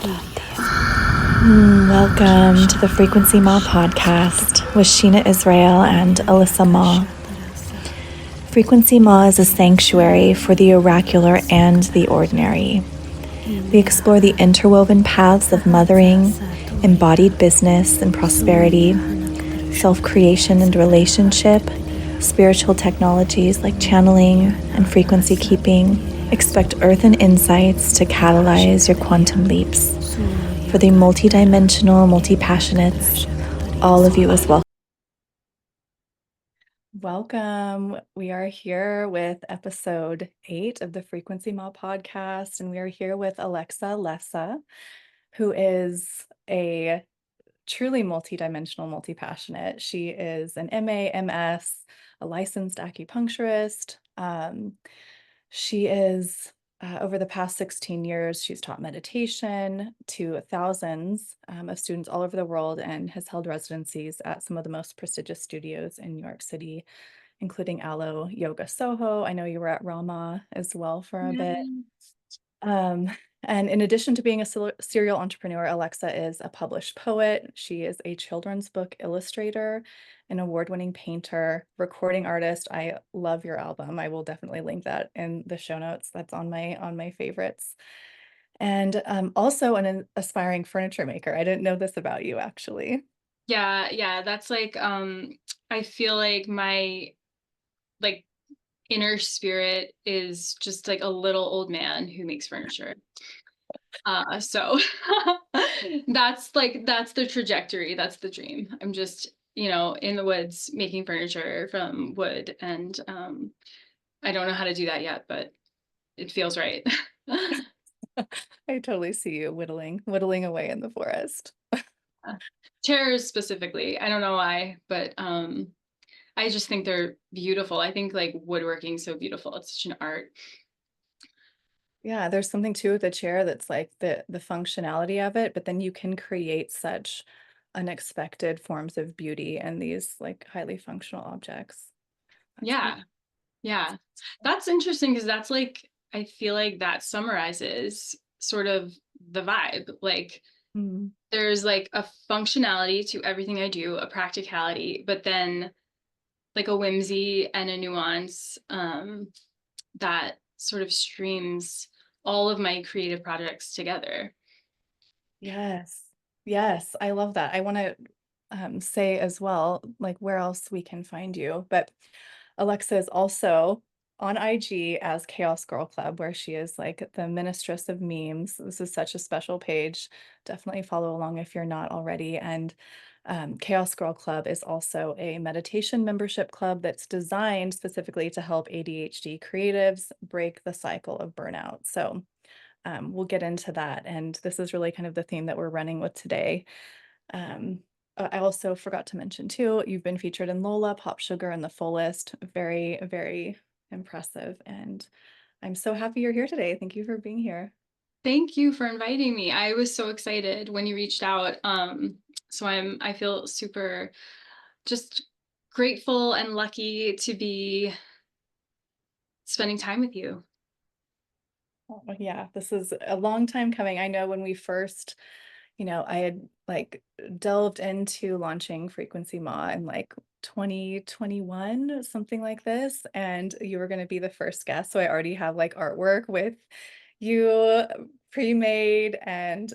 Welcome to the Frequency Ma podcast with Sheena Israel and Alyssa Ma. Frequency Ma is a sanctuary for the oracular and the ordinary. We explore the interwoven paths of mothering, embodied business and prosperity, self-creation and relationship, spiritual technologies like channeling and frequency keeping. Expect earth and insights to catalyze your quantum leaps. For the multidimensional, multi-passionates, all of you as well. Welcome. We are here with episode 8 of the Frequency Ma podcast, and we are here with Alexa Lessa, who is a truly multidimensional, multi-passionate. She is an MA, MS, a licensed acupuncturist. She is over the past 16 years, she's taught meditation to thousands of students all over the world and has held residencies at some of the most prestigious studios in New York City, including Alo Yoga Soho. I know you were at Rama as well for a bit. And in addition to being a serial entrepreneur, Alexa is a published poet. She is a children's book illustrator, an award-winning painter, recording artist. I love your album. I will definitely link that in the show notes. That's on my favorites. And also an aspiring furniture maker. I didn't know this about you, actually. Yeah, that's like I feel like my like inner spirit is just like a little old man who makes furniture. So that's the trajectory, that's the dream. I'm just, in the woods making furniture from wood and I don't know how to do that yet, but it feels right. I totally see you whittling away in the forest. Chairs specifically. I don't know why, but I just think they're beautiful. I think like woodworking is so beautiful. It's such an art. Yeah, there's something too with the chair that's like the functionality of it, but then you can create such unexpected forms of beauty in these like highly functional objects. That's really Yeah. Yeah. That's interesting because that's like I feel like that summarizes sort of the vibe. Like mm, there's like a functionality to everything I do, a practicality, but then like a whimsy and a nuance that sort of streams all of my creative projects together. yes. Yes, I love that. I want to say as well, like where else we can find you. But Alexa is also on IG as Chaos Girl Club, where she is like the mistress of memes. This is such a special page. Definitely follow along if you're not already. And Chaos Girl Club is also a meditation membership club that's designed specifically to help ADHD creatives break the cycle of burnout. So we'll get into that. And this is really kind of the theme that we're running with today. Um, I also forgot to mention too, you've been featured in Lola, Pop Sugar, and The Fullest. Very, very impressive. And I'm so happy you're here today. Thank you for being here. Thank you for inviting me. I was so excited when you reached out. So I feel super just grateful and lucky to be spending time with you. Oh, yeah, this is a long time coming. I know when we first, I had like delved into launching Frequency Ma in like 2021, something like this, and you were going to be the first guest. So I already have like artwork with you pre-made, and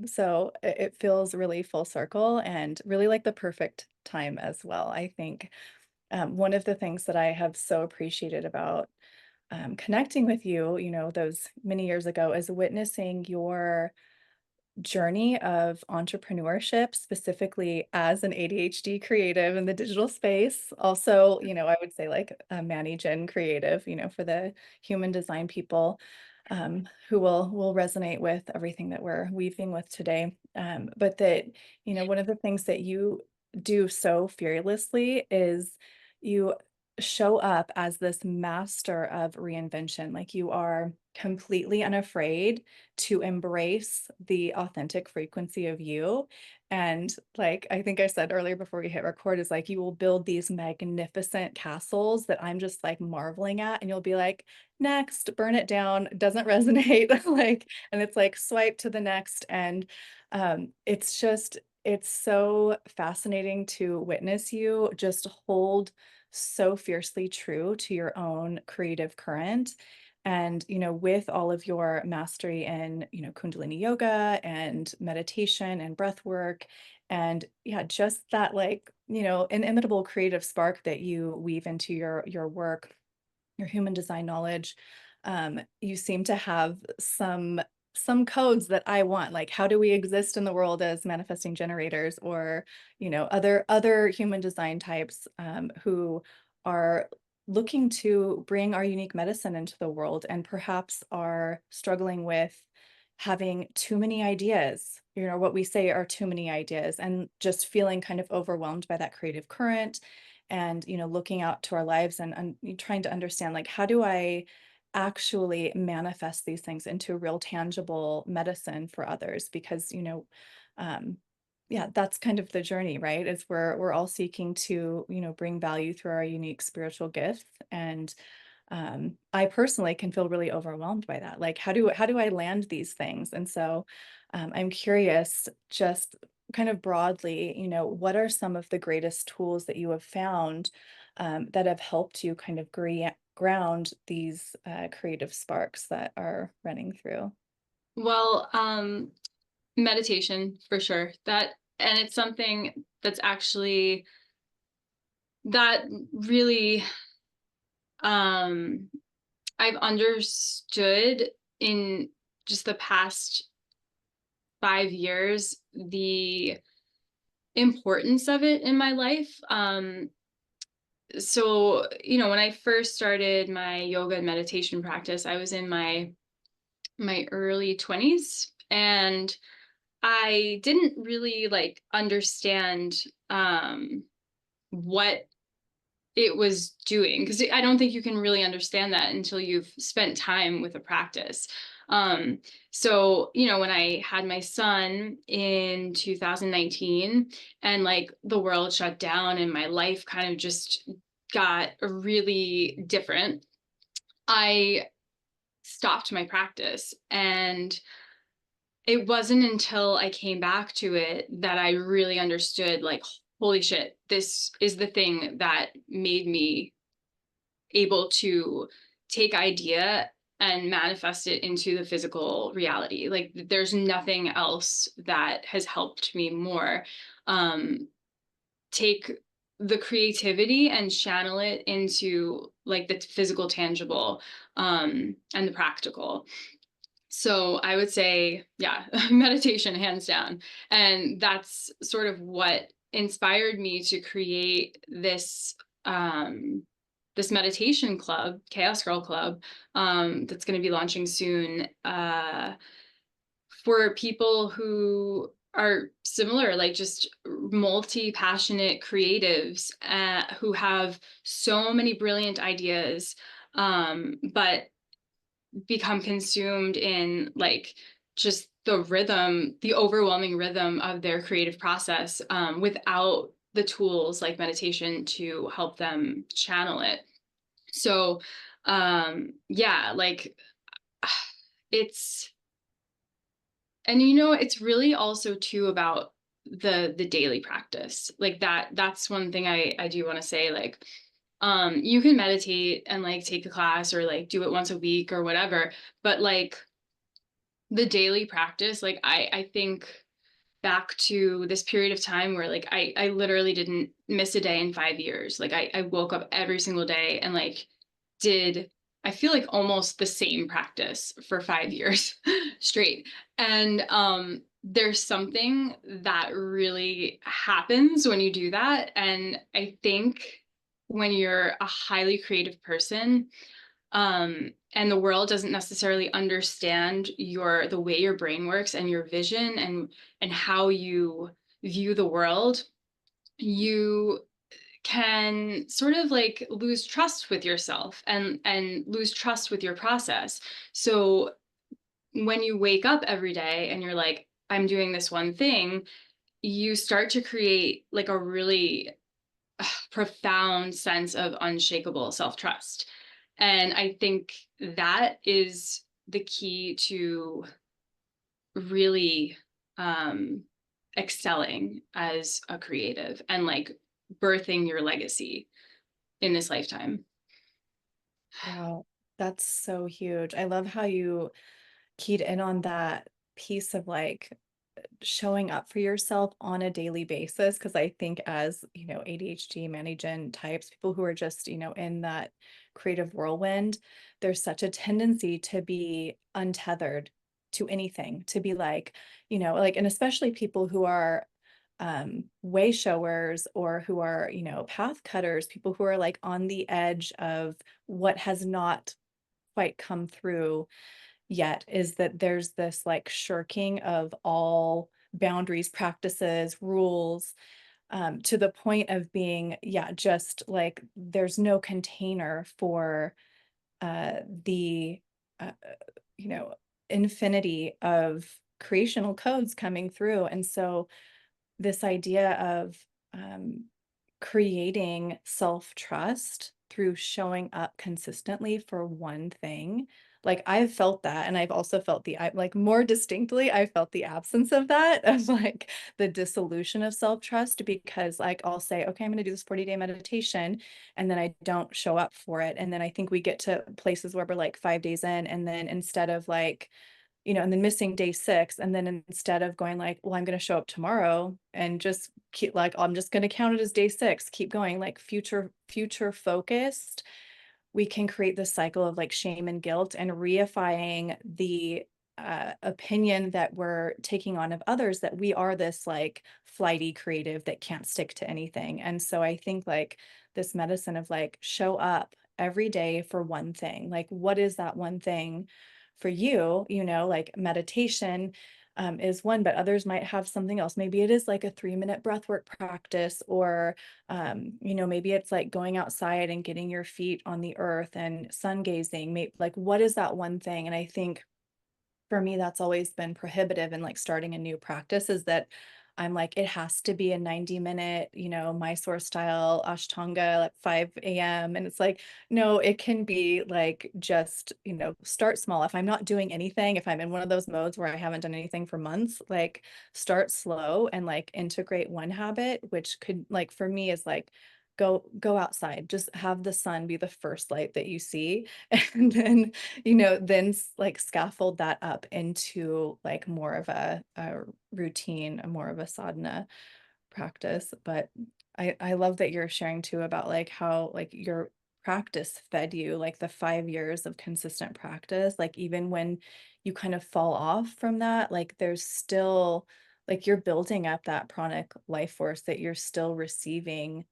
so it feels really full circle and really like the perfect time as well. I think one of the things that I have so appreciated about connecting with you, those many years ago, is witnessing your journey of entrepreneurship, specifically as an ADHD creative in the digital space. Also, I would say like a Gen creative, for the human design people who will resonate with everything that we're weaving with today. But that, one of the things that you do so fearlessly is you show up as this master of reinvention. Like you are completely unafraid to embrace the authentic frequency of you. And like I think I said earlier before we hit record, is like you will build these magnificent castles that I'm just like marveling at, and you'll be like, next, burn it down, it doesn't resonate. Like, and it's like swipe to the next. And it's just, it's so fascinating to witness you just hold so fiercely true to your own creative current. And, with all of your mastery in, Kundalini yoga and meditation and breath work, and yeah, just that like, inimitable creative spark that you weave into your work, your human design knowledge, you seem to have some codes that I want. Like, how do we exist in the world as manifesting generators, or other human design types, who are looking to bring our unique medicine into the world and perhaps are struggling with having too many ideas, what we say are too many ideas, and just feeling kind of overwhelmed by that creative current, and looking out to our lives and trying to understand, like, how do I actually manifest these things into real tangible medicine for others? Because um yeah, that's kind of the journey, right? Is we're all seeking to bring value through our unique spiritual gifts. And I personally can feel really overwhelmed by that. Like, how do I land these things? And so I'm curious, just kind of broadly, what are some of the greatest tools that you have found, that have helped you kind of ground these creative sparks that are running through? Well, meditation for sure. That, and it's something that's actually that really um I've understood in just the past 5 years the importance of it in my life. So, when I first started my yoga and meditation practice, I was in my early 20s, and I didn't really like understand what it was doing, because I don't think you can really understand that until you've spent time with a practice. Um, so, when I had my son in 2019, and like the world shut down and my life kind of just got really different, I stopped my practice. And it wasn't until I came back to it that I really understood, like, holy shit, this is the thing that made me able to take idea and manifest it into the physical reality. Like, there's nothing else that has helped me more. Um, take the creativity and channel it into like the physical, tangible, and the practical. So I would say, yeah, meditation hands down. And that's sort of what inspired me to create this meditation club, Chaos Girl Club, that's going to be launching soon, for people who are similar, like just multi-passionate creatives, who have so many brilliant ideas, but become consumed in like just the overwhelming rhythm of their creative process, without the tools like meditation to help them channel it. So, yeah, like it's, and it's really also too about the daily practice. Like that's one thing I do want to say. Like, you can meditate and like take a class or like do it once a week or whatever, but like the daily practice, like I think back to this period of time where like I literally didn't miss a day in 5 years. Like I woke up every single day and like did, I feel like almost the same practice for 5 years straight. And there's something that really happens when you do that. And I think when you're a highly creative person, and the world doesn't necessarily understand the way your brain works and your vision and how you view the world, you can sort of like lose trust with yourself and lose trust with your process. So when you wake up every day and you're like, I'm doing this one thing, you start to create like a really profound sense of unshakable self-trust. And I think that is the key to really um excelling as a creative and like birthing your legacy in this lifetime. Wow, that's so huge. I love how you keyed in on that piece of like showing up for yourself on a daily basis. Because I think as, ADHD, management types, people who are just, in that creative whirlwind, there's such a tendency to be untethered to anything, to be like, like, and especially people who are way showers or who are, path cutters, people who are like on the edge of what has not quite come through yet, is that there's this like shirking of all boundaries, practices, rules, to the point of being, yeah, just like there's no container for the, uh, you know, infinity of creational codes coming through. And so this idea of um, creating self-trust through showing up consistently for one thing. Like I've felt that, and I've also felt like more distinctly, I felt the absence of that, of like the dissolution of self-trust, because like I'll say, okay, I'm going to do this 40-day meditation, and then I don't show up for it. And then I think we get to places where we're like 5 days in, and then instead of like, and then missing day 6. And then instead of going like, well, I'm going to show up tomorrow and just keep like, I'm just going to count it as day 6, keep going, like future focused, we can create this cycle of like shame and guilt and reifying the opinion that we're taking on of others, that we are this like flighty creative that can't stick to anything. And so I think like this medicine of like show up every day for one thing, like what is that one thing for you, like meditation is one, but others might have something else. Maybe it is like a 3-minute breathwork practice, or maybe it's like going outside and getting your feet on the earth and sun gazing. Maybe like what is that one thing? And I think for me, that's always been prohibitive in like starting a new practice, is that I'm like, it has to be a 90-minute, Mysore style Ashtanga at 5 a.m. And it's like, no, it can be like just, start small. If I'm not doing anything, if I'm in one of those modes where I haven't done anything for months, like start slow and like integrate one habit, which could like for me is like go outside, just have the sun be the first light that you see. And then then like scaffold that up into like more of a routine, a more of a sadhana practice. But I love that you're sharing too about like how like your practice fed you, like the 5 years of consistent practice, like even when you kind of fall off from that, like there's still like you're building up that pranic life force that you're still receiving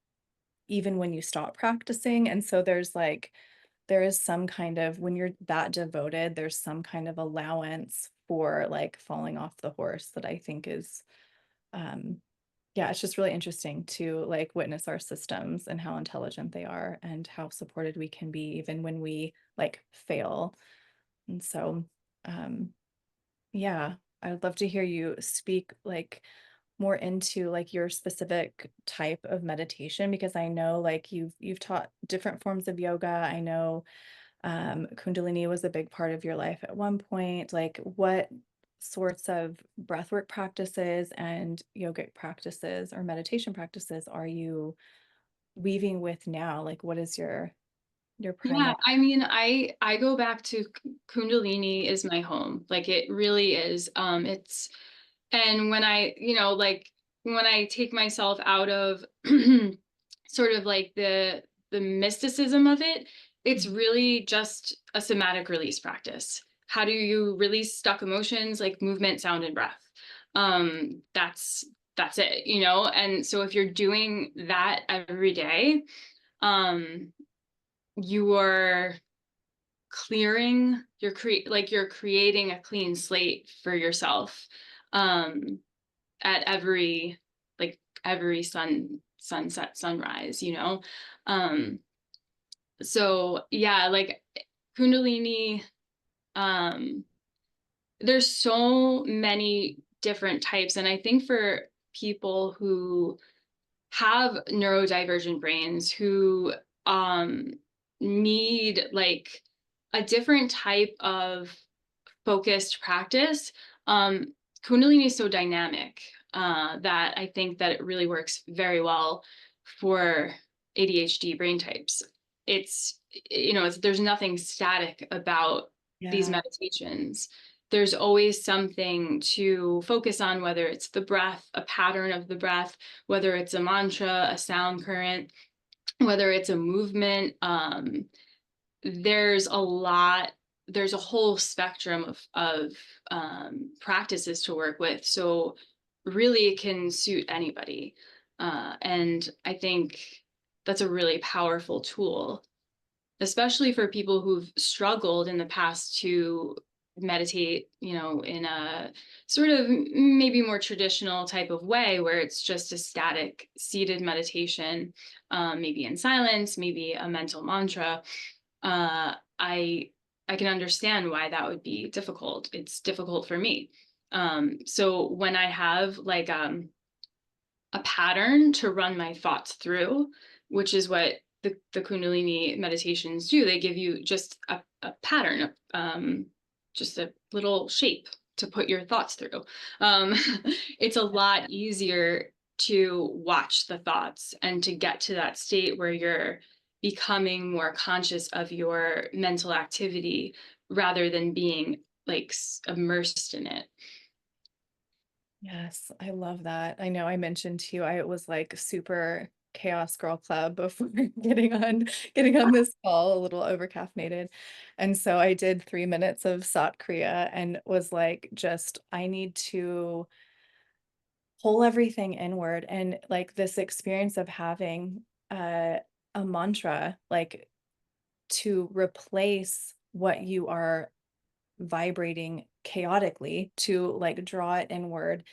even when you stop practicing. And so there is some kind of, when you're that devoted, there's some kind of allowance for like falling off the horse that I think is, um, yeah, it's just really interesting to like witness our systems and how intelligent they are and how supported we can be even when we like fail. And so, um, yeah, I would love to hear you speak like more into like your specific type of meditation, because I know like you've taught different forms of yoga. I know Kundalini was a big part of your life at one point. Like, what sorts of breathwork practices and yogic practices or meditation practices are you weaving with now? Like, what is your Yeah, primary? I mean, I go back to Kundalini is my home. Like it really is. It's and when I, like when I take myself out of sort of like the mysticism of it, it's really just a somatic release practice. How do you release stuck emotions? Like movement, sound, and breath. That's it, And so if you're doing that every day, um, you are clearing you're creating a clean slate for yourself, um at every like every sunset, sunrise, Um, so yeah, like Kundalini, um, there's so many different types. And I think for people who have neurodivergent brains, who um need like a different type of focused practice, um, Kundalini is so dynamic that I think that it really works very well for ADHD brain types. It's, there's nothing static about these Yeah. meditations. There's always something to focus on, whether it's the breath, a pattern of the breath, whether it's a mantra, a sound current, whether it's a movement. There's a lot, there's a whole spectrum of practices to work with. So really it can suit anybody. And I think that's a really powerful tool, especially for people who've struggled in the past to meditate, in a sort of maybe more traditional type of way where it's just a static seated meditation, maybe in silence, maybe a mental mantra. uh, I I can understand why that would be difficult. It's difficult for me. So when I have like a pattern to run my thoughts through, which is what the Kundalini meditations do, they give you just a pattern, just a little shape to put your thoughts through. Um, it's a lot easier to watch the thoughts and to get to that state where you're becoming more conscious of your mental activity rather than being like immersed in it. Yes, I love that. I know I mentioned to you I was like super chaos girl club before getting on this call, a little over caffeinated. And so I did 3 minutes of Sat Kriya and was like, just I need to pull everything inward. And like this experience of having a mantra, like to replace what you are vibrating chaotically, to like draw it inward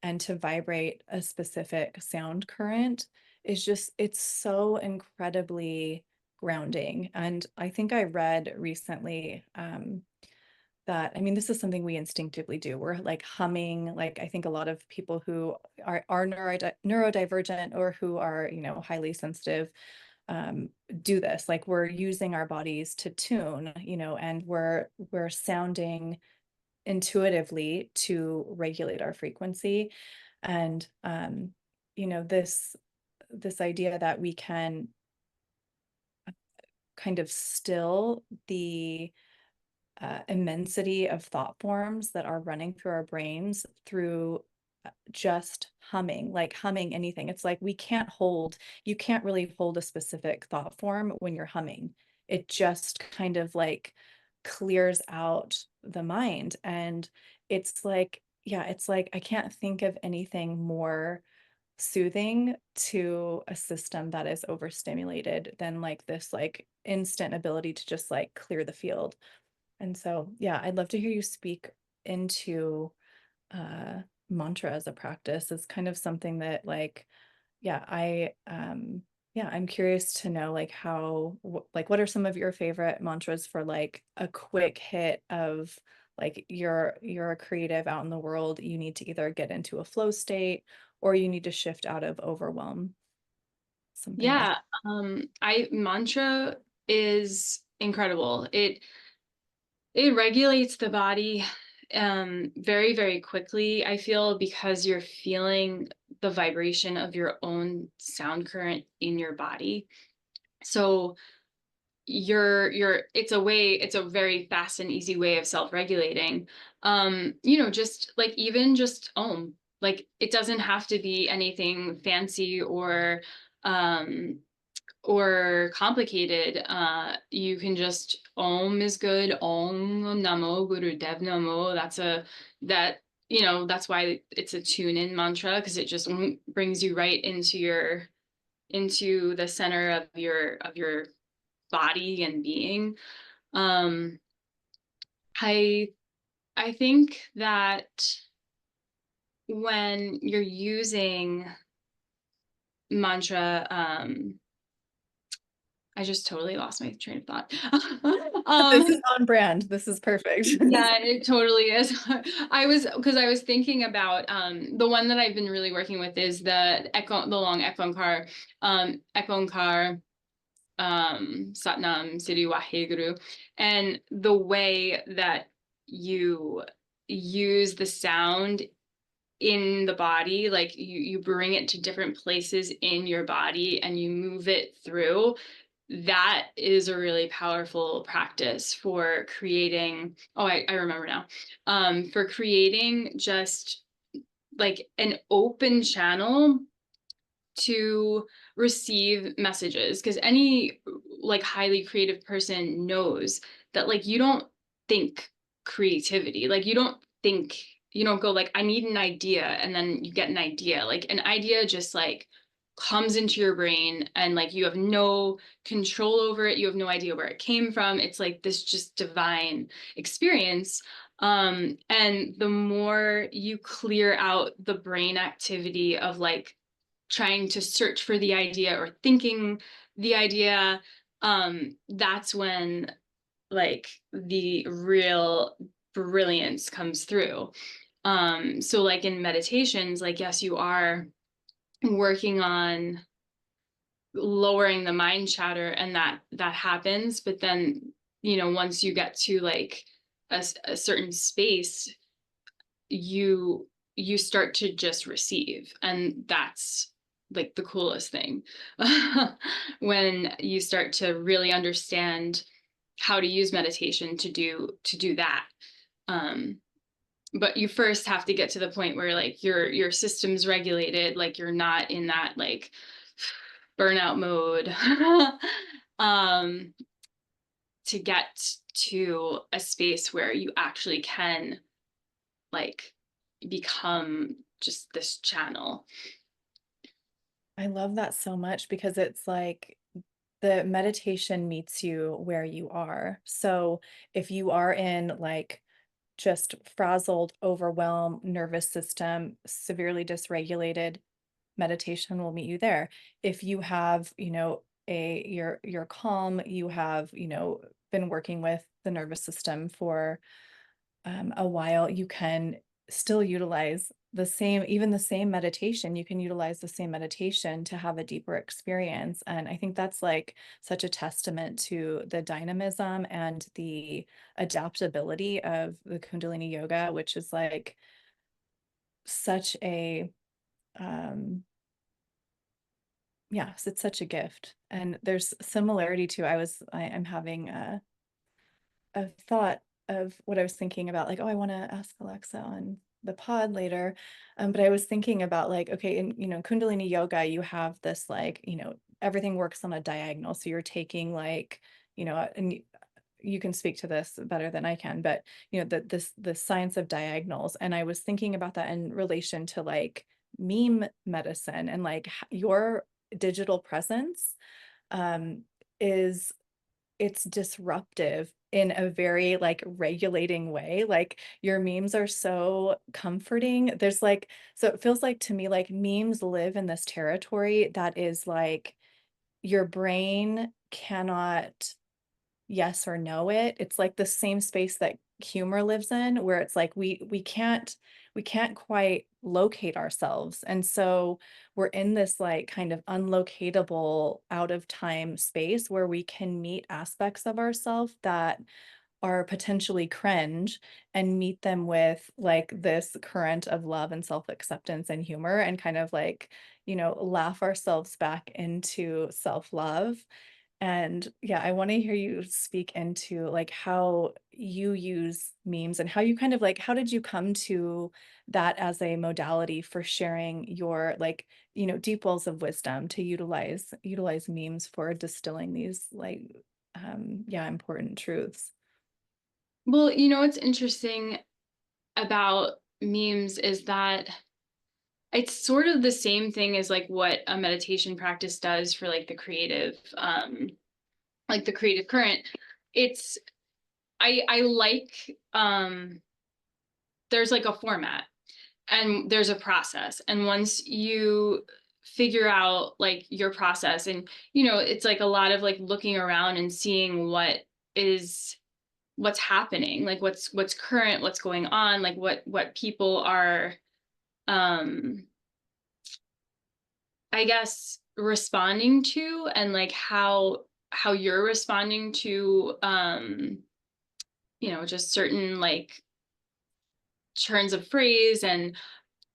and to vibrate a specific sound current is just, it's so incredibly grounding. And I think I read recently that, I mean, this is something we instinctively do. We're like humming, like I think a lot of people who are neurodivergent or who are, highly sensitive um, do this. Like we're using our bodies to tune, and we're sounding intuitively to regulate our frequency. And this idea that we can kind of still the immensity of thought forms that are running through our brains through just humming, like humming anything. It's like you can't really hold a specific thought form when you're humming. It just kind of like clears out the mind. And it's like, yeah, it's like I can't think of anything more soothing to a system that is overstimulated than like this like instant ability to just like clear the field. And so, yeah, I'd love to hear you speak into uh, mantra as a practice. It's kind of something that, like, yeah, yeah, I'm curious to know, like, like, what are some of your favorite mantras for like a quick hit of like you're a creative out in the world. You need to either get into a flow state or you need to shift out of overwhelm, something like. Yeah, I mantra is incredible. It regulates the body very, very quickly, I feel, because you're feeling the vibration of your own sound current in your body. So it's a very fast and easy way of self-regulating. Just like even just like it doesn't have to be anything fancy um or complicated. You can just is good. Om Namo Guru Dev Namo. That's why it's a tune in mantra, because it just brings you right into the center of your body and being. Um, I I think that when you're using mantra, I just totally lost my train of thought. This is on brand. This is perfect. Yeah, it totally is. Because I was thinking about the one that I've been really working with is the long Ekonkar Satnam Siri Waheguru, and the way that you use the sound in the body, like you bring it to different places in your body and you move it through. That is a really powerful practice for creating, oh, I remember now, for creating just like an open channel to receive messages, because any like highly creative person knows that like you don't think creativity, like you don't go like I need an idea and then you get an idea. Like an idea just like comes into your brain and like you have no control over it, you have no idea where it came from. It's like this just divine experience. And the more you clear out the brain activity of like trying to search for the idea or thinking the idea, that's when like the real brilliance comes through. So like in meditations, like yes, you are working on lowering the mind chatter, and that happens, but then once you get to like a certain space, you you start to just receive, and that's like the coolest thing. When you start to really understand how to use meditation to do that. um but you first have to get to the point where like your system's regulated, like you're not in that like burnout mode. um to get to a space where you actually can like become just this channel. I love that so much because it's like the meditation meets you where you are. So if you are in like just frazzled, overwhelmed, nervous system, severely dysregulated, meditation will meet you there. If you have, you're calm, you have, been working with the nervous system for a while, you can still utilize even the same meditation. You can utilize the same meditation to have a deeper experience. And I think that's like such a testament to the dynamism and the adaptability of the Kundalini yoga, which is like such a, yes, it's such a gift. And there's similarity to, I'm having a thought of what I was thinking about, like, oh, I want to ask Alexa on the pod later. But I was thinking about like, okay, in, Kundalini yoga, you have this like, everything works on a diagonal. So you're taking like, and you can speak to this better than I can, but the science of diagonals. And I was thinking about that in relation to like meme medicine and like your digital presence um, is it's disruptive in a very like regulating way. Like your memes are so comforting. There's like, so it feels like to me, like memes live in this territory that is like your brain cannot yes or no it. It's like the same space that humor lives in, where it's like we can't quite locate ourselves. And so we're in this like kind of unlocatable out of time space where we can meet aspects of ourselves that are potentially cringe and meet them with like this current of love and self-acceptance and humor and kind of like, laugh ourselves back into self-love. And yeah, I want to hear you speak into like how you use memes and how you kind of like, how did you come to that as a modality for sharing your like, deep wells of wisdom to utilize memes for distilling these like, yeah, important truths. Well, what's interesting about memes is that it's sort of the same thing as like what a meditation practice does for like the creative current. It's I like there's like a format and there's a process, and once you figure out like your process. And, you know, it's like a lot of like looking around and seeing what's happening, like what's current, what's going on, like what people are, um I guess, responding to, and like how you're responding to, you know, just certain like turns of phrase and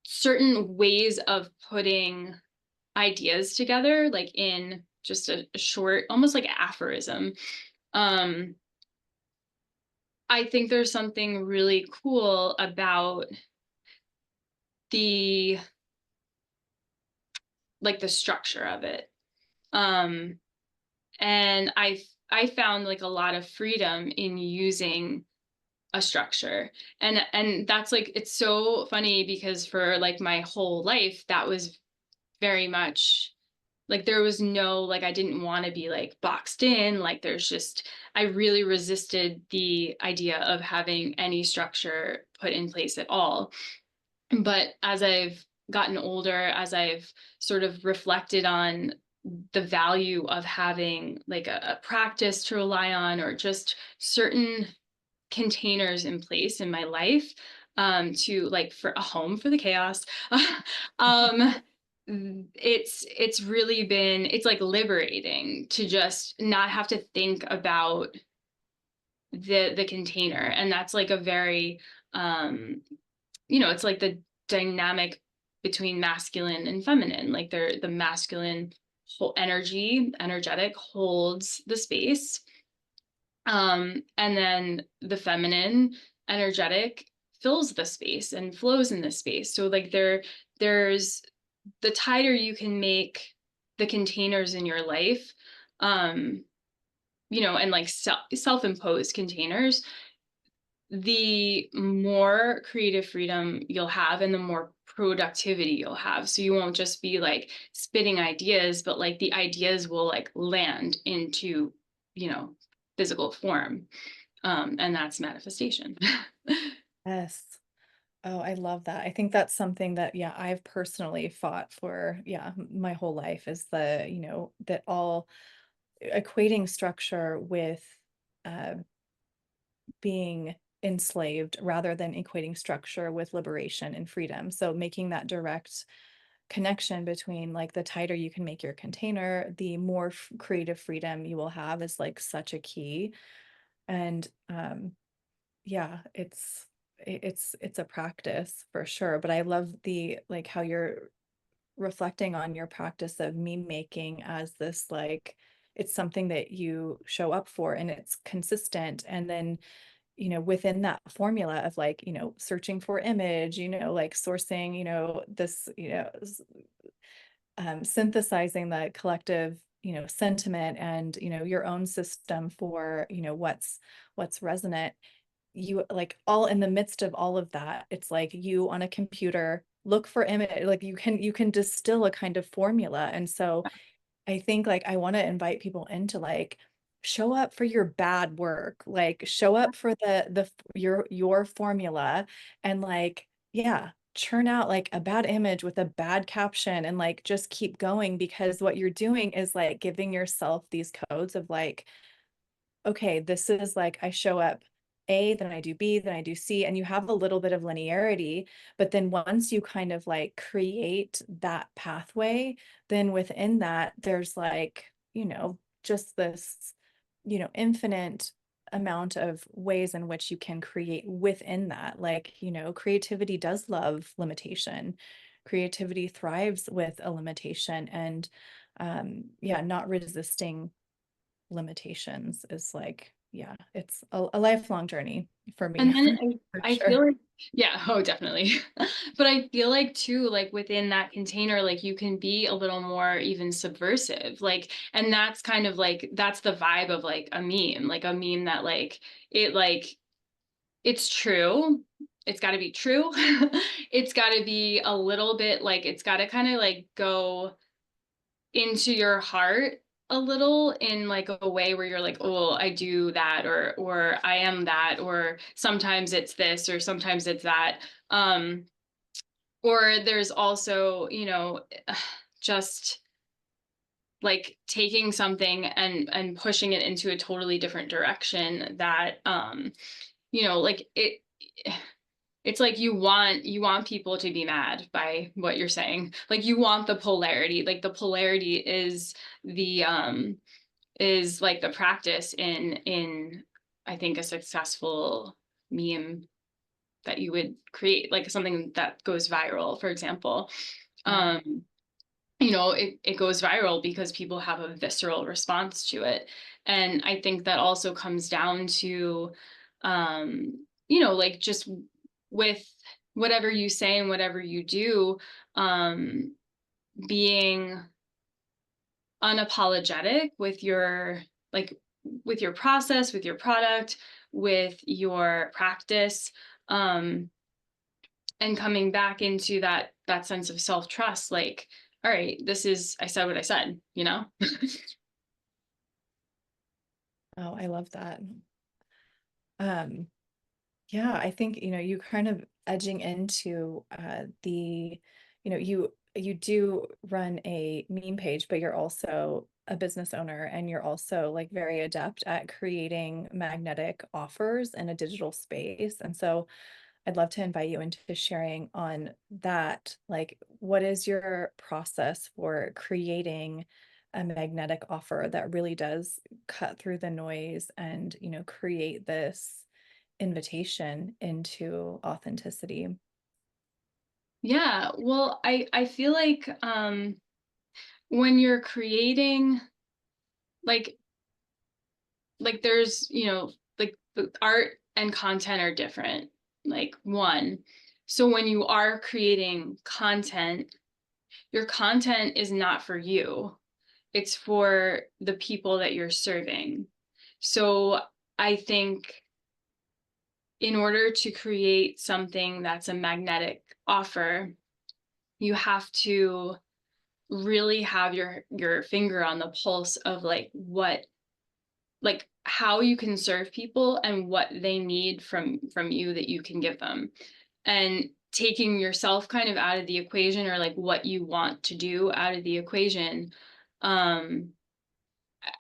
certain ways of putting ideas together, like in just a short, almost like aphorism. um I think there's something really cool about the like the structure of it. um and I found like a lot of freedom in using a structure. And that's like, it's so funny because for like my whole life that was very much like, there was no, like, I didn't want to be like boxed in, like there's just, I really resisted the idea of having any structure put in place at all. But as I've gotten older, as I've sort of reflected on the value of having like a practice to rely on, or just certain containers in place in my life, to like for a home for the chaos. um it's really been, it's like liberating to just not have to think about the container. And that's like a very, um you know, it's like the dynamic between masculine and feminine. Like they're, the masculine whole energetic holds the space, and then the feminine energetic fills the space and flows in the space. So like there's the tighter you can make the containers in your life, um you know, and like self-imposed containers, the more creative freedom you'll have and the more productivity you'll have. So you won't just be like spitting ideas, but like the ideas will like land into, you know, physical form. And that's manifestation. Yes. Oh, I love that. I think that's something that, yeah, I've personally fought for, yeah, my whole life is the, that all equating structure with uh, being enslaved rather than equating structure with liberation and freedom. So making that direct connection between like the tighter you can make your container, the more creative freedom you will have is like such a key. And yeah, it's a practice for sure. But I love the like how you're reflecting on your practice of meme making as this like it's something that you show up for and it's consistent. And then within that formula of like searching for image, like sourcing this synthesizing the collective sentiment and your own system for what's resonant. You like all in the midst of all of that, it's like you on a computer look for image, like you can distill a kind of formula. And so I think like I want to invite people into like show up for your bad work, like show up for your formula and like yeah, churn out like a bad image with a bad caption and like just keep going because what you're doing is like giving yourself these codes of like okay, this is like I show up A, then I do B, then I do C, and you have a little bit of linearity. But then once you kind of like create that pathway, then within that, there's like, just this, infinite amount of ways in which you can create within that. Like, creativity does love limitation. Creativity thrives with a limitation and yeah, not resisting limitations is like, yeah, it's a lifelong journey for me, And then for I sure. feel like, yeah, oh, definitely. But I feel like too, like within that container, like you can be a little more even subversive. Like, and that's kind of like, that's the vibe of like a meme that like, it's true. It's got to be true. It's got to be a little bit like, it's got to kind of like go into your heart a little in like a way where you're like, oh, I do that, or I am that, or sometimes it's this or sometimes it's that. Or there's also, you know, just like taking something and pushing it into a totally different direction that like it's like you want people to be mad by what you're saying. Like you want the polarity. Like the polarity is like the practice in I think a successful meme that you would create, like something that goes viral, for example. Yeah. um it goes viral because people have a visceral response to it. And I think that also comes down to like just with whatever you say and whatever you do, um being unapologetic with your, like, with your process, with your product, with your practice, um and coming back into that sense of self-trust, like, all right, this is, I said what I said, you know. Oh, I love that. Um, yeah, I think, you kind of edging into you do run a meme page, but you're also a business owner and you're also like very adept at creating magnetic offers in a digital space. And so I'd love to invite you into sharing on that. Like, what is your process for creating a magnetic offer that really does cut through the noise and, create this invitation into authenticity? Yeah, well, I feel like when you're creating, like there's, like the art and content are different. Like, one, so when you are creating content, your content is not for you, it's for the people that you're serving. So I think in order to create something that's a magnetic offer, you have to really have your finger on the pulse of like what, like how you can serve people and what they need from you that you can give them. And taking yourself kind of out of the equation, or like what you want to do out of the equation, um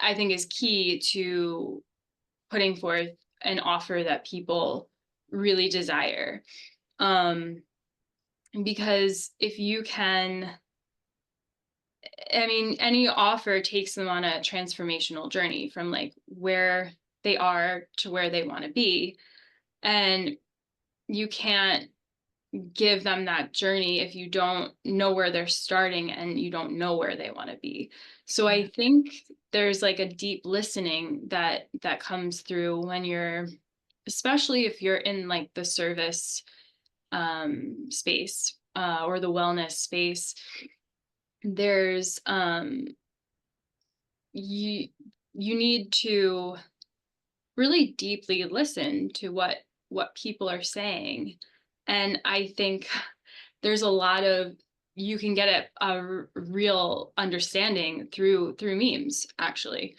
I think is key to putting forth an offer that people really desire. Um, because if you can, I mean, any offer takes them on a transformational journey from like where they are to where they want to be. And you can't give them that journey if you don't know where they're starting and you don't know where they want to be. So Yeah. I think there's like a deep listening that comes through when you're, especially if you're in like the service space, or the wellness space. There's you you need to really deeply listen to what people are saying. And I think there's a lot of, you can get real understanding through memes, actually.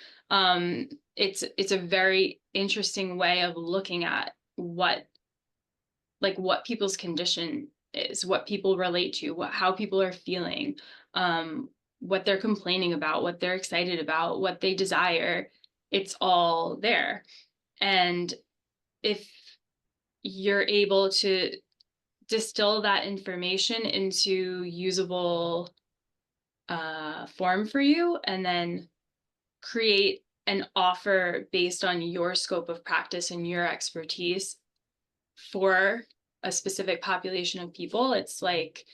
It's a very interesting way of looking at what people's condition is, what people relate to, how people are feeling, what they're complaining about, what they're excited about, what they desire. It's all there. And if you're able to distill that information into usable form for you, and then create an offer based on your scope of practice and your expertise for a specific population of people, it's like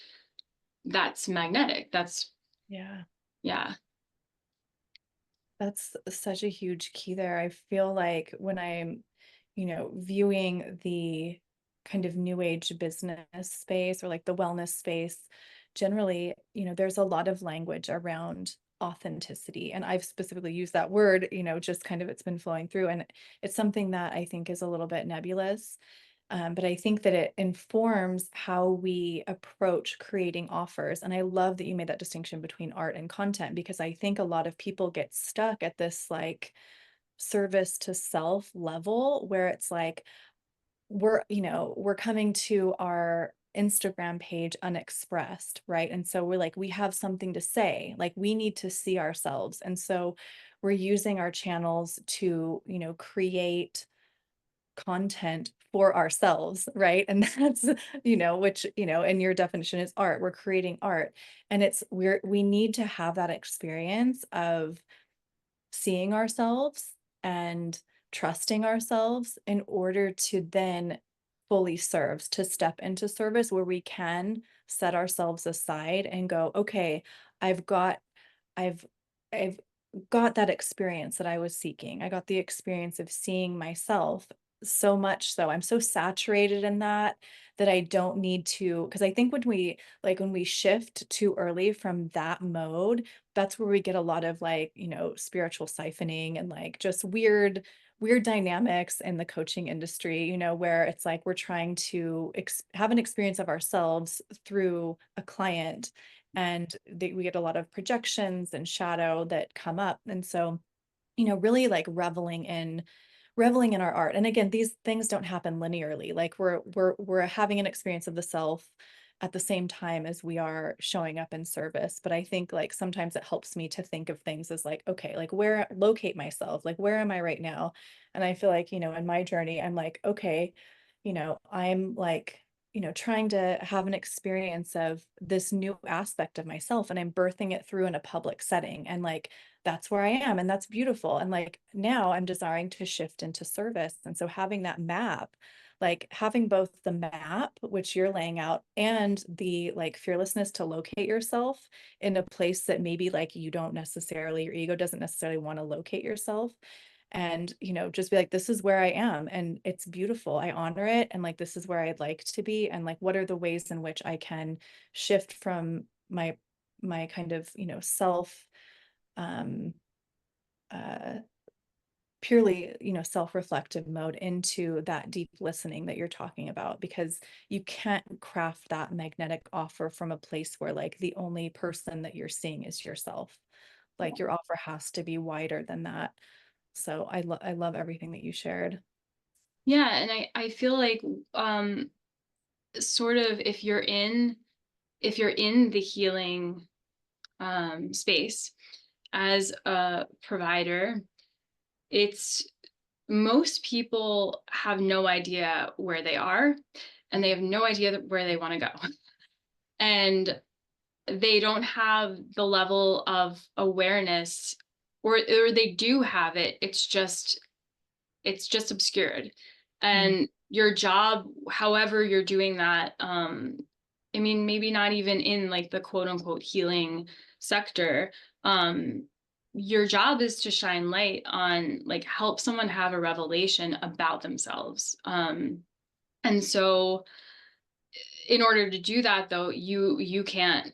that's magnetic. That's, Yeah. yeah. That's such a huge key there. I feel like when I'm, viewing the kind of new age business space or like the wellness space, generally, there's a lot of language around authenticity. And I've specifically used that word, just kind of it's been flowing through. And it's something that I think is a little bit nebulous. But I think that it informs how we approach creating offers. And I love that you made that distinction between art and content, because I think a lot of people get stuck at this like service to self level where it's like, we're coming to our Instagram page unexpressed, right? And so we're like, we have something to say, like we need to see ourselves. And so we're using our channels to, create content for ourselves, right? And that's, which, in your definition is art. We're creating art. And we need to have that experience of seeing ourselves and trusting ourselves in order to then fully serve, to step into service where we can set ourselves aside and go, okay, I've got, I've, I've got that experience that I was seeking. I got the experience of seeing myself so much so I'm so saturated in that I don't need to, because I think when we shift too early from that mode, that's where we get a lot of like, spiritual siphoning and like just weird dynamics in the coaching industry, where it's like we're trying to have an experience of ourselves through a client, and we get a lot of projections and shadow that come up. And so, really like reveling in our art. And again, these things don't happen linearly. Like we're having an experience of the self at the same time as we are showing up in service. But I think like sometimes it helps me to think of things as like, okay, like where locate myself, like where am I right now? And I feel like, in my journey, I'm like, okay, I'm like, trying to have an experience of this new aspect of myself, and I'm birthing it through in a public setting. And like that's where I am, and that's beautiful. And like now I'm desiring to shift into service. And so having that map, like having both the map, which you're laying out, and the like fearlessness to locate yourself in a place that maybe like you don't necessarily, your ego doesn't necessarily want to locate yourself. And, just be like, this is where I am and it's beautiful. I honor it. And like, this is where I'd like to be. And like, what are the ways in which I can shift from my kind of, self, um, uh, purely, self-reflective mode into that deep listening that you're talking about, because you can't craft that magnetic offer from a place where like the only person that you're seeing is yourself. Like your offer has to be wider than that. So I love everything that you shared. Yeah, and I feel like sort of if you're in the healing space as a provider, it's most people have no idea where they are, and they have no idea where they want to go. And they don't have the level of awareness, or they do have it, it's just obscured. Mm. And your job, however you're doing that, I mean, maybe not even in like the quote unquote healing sector, um your job is to shine light on, like, help someone have a revelation about themselves. And so in order to do that, though, you can't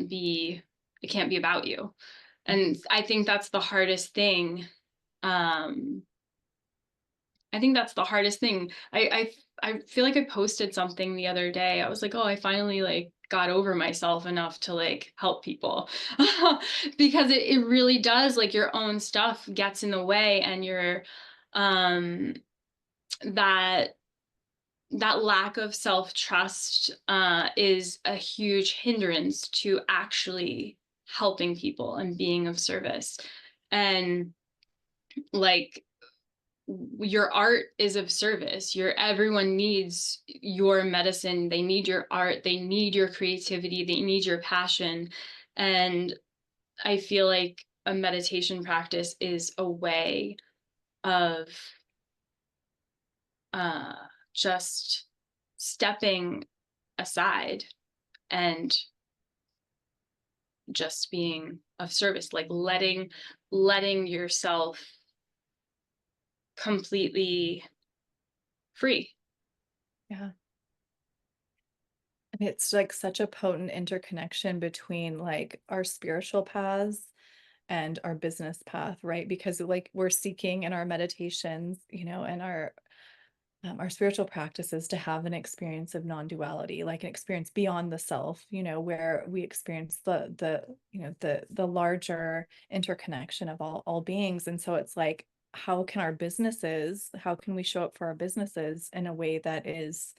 be, it can't be about you. And I think that's the hardest thing. um I think that's the hardest thing. I feel like I posted something the other day. I was like, "Oh, I finally like got over myself enough to like help people." Because it really does, like, your own stuff gets in the way, and your um that that lack of self-trust is a huge hindrance to actually helping people and being of service. And like, your art is of service. Everyone needs your medicine, they need your art, they need your creativity, they need your passion. And I feel like a meditation practice is a way of uh just stepping aside and just being of service, like letting yourself completely free. Yeah. And it's like such a potent interconnection between like our spiritual paths and our business path, right? Because like we're seeking in our meditations, and our spiritual practices to have an experience of non-duality, like an experience beyond the self, where we experience the larger interconnection of all beings. And so it's like, how can we show up for our businesses in a way that is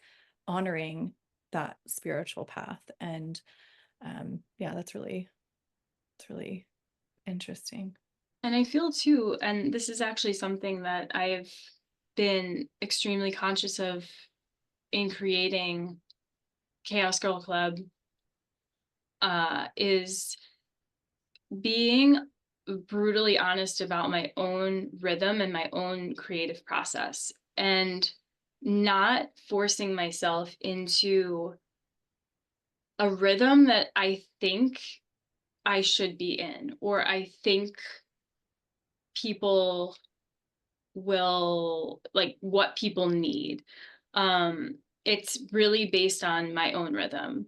honoring that spiritual path. And yeah, it's really interesting. And I feel too, and this is actually something that I've been extremely conscious of in creating Chaos Girl Club, is being brutally honest about my own rhythm and my own creative process, and not forcing myself into a rhythm that I think I should be in, or I think people will like what people need. It's really based on my own rhythm.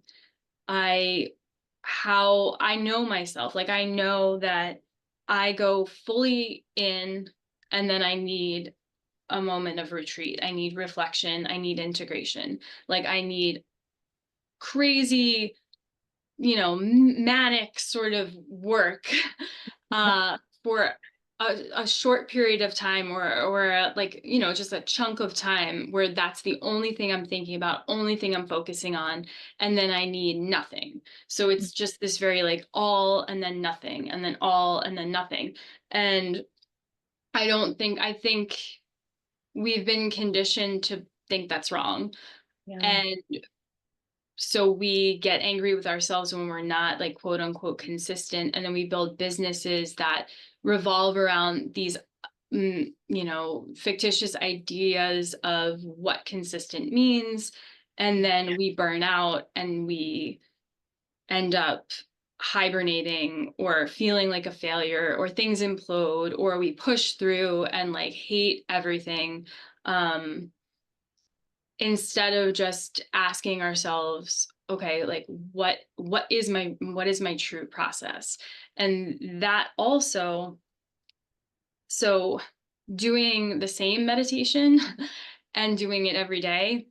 I how I know myself. Like I know that I go fully in and then I need a moment of retreat. I need reflection. I need integration. Like I need crazy, manic sort of work for a short period of time, or like, just a chunk of time where that's the only thing I'm thinking about, only thing I'm focusing on, and then I need nothing. So it's just this very like all and then nothing, and then all and then nothing. And I think we've been conditioned to think that's wrong. Yeah. And so we get angry with ourselves when we're not like quote unquote consistent, and then we build businesses that revolve around these fictitious ideas of what consistent means, and then we burn out and we end up hibernating or feeling like a failure, or things implode, or we push through and like hate everything, um instead of just asking ourselves, okay, like what is my true process. And that also, so doing the same meditation and doing it every day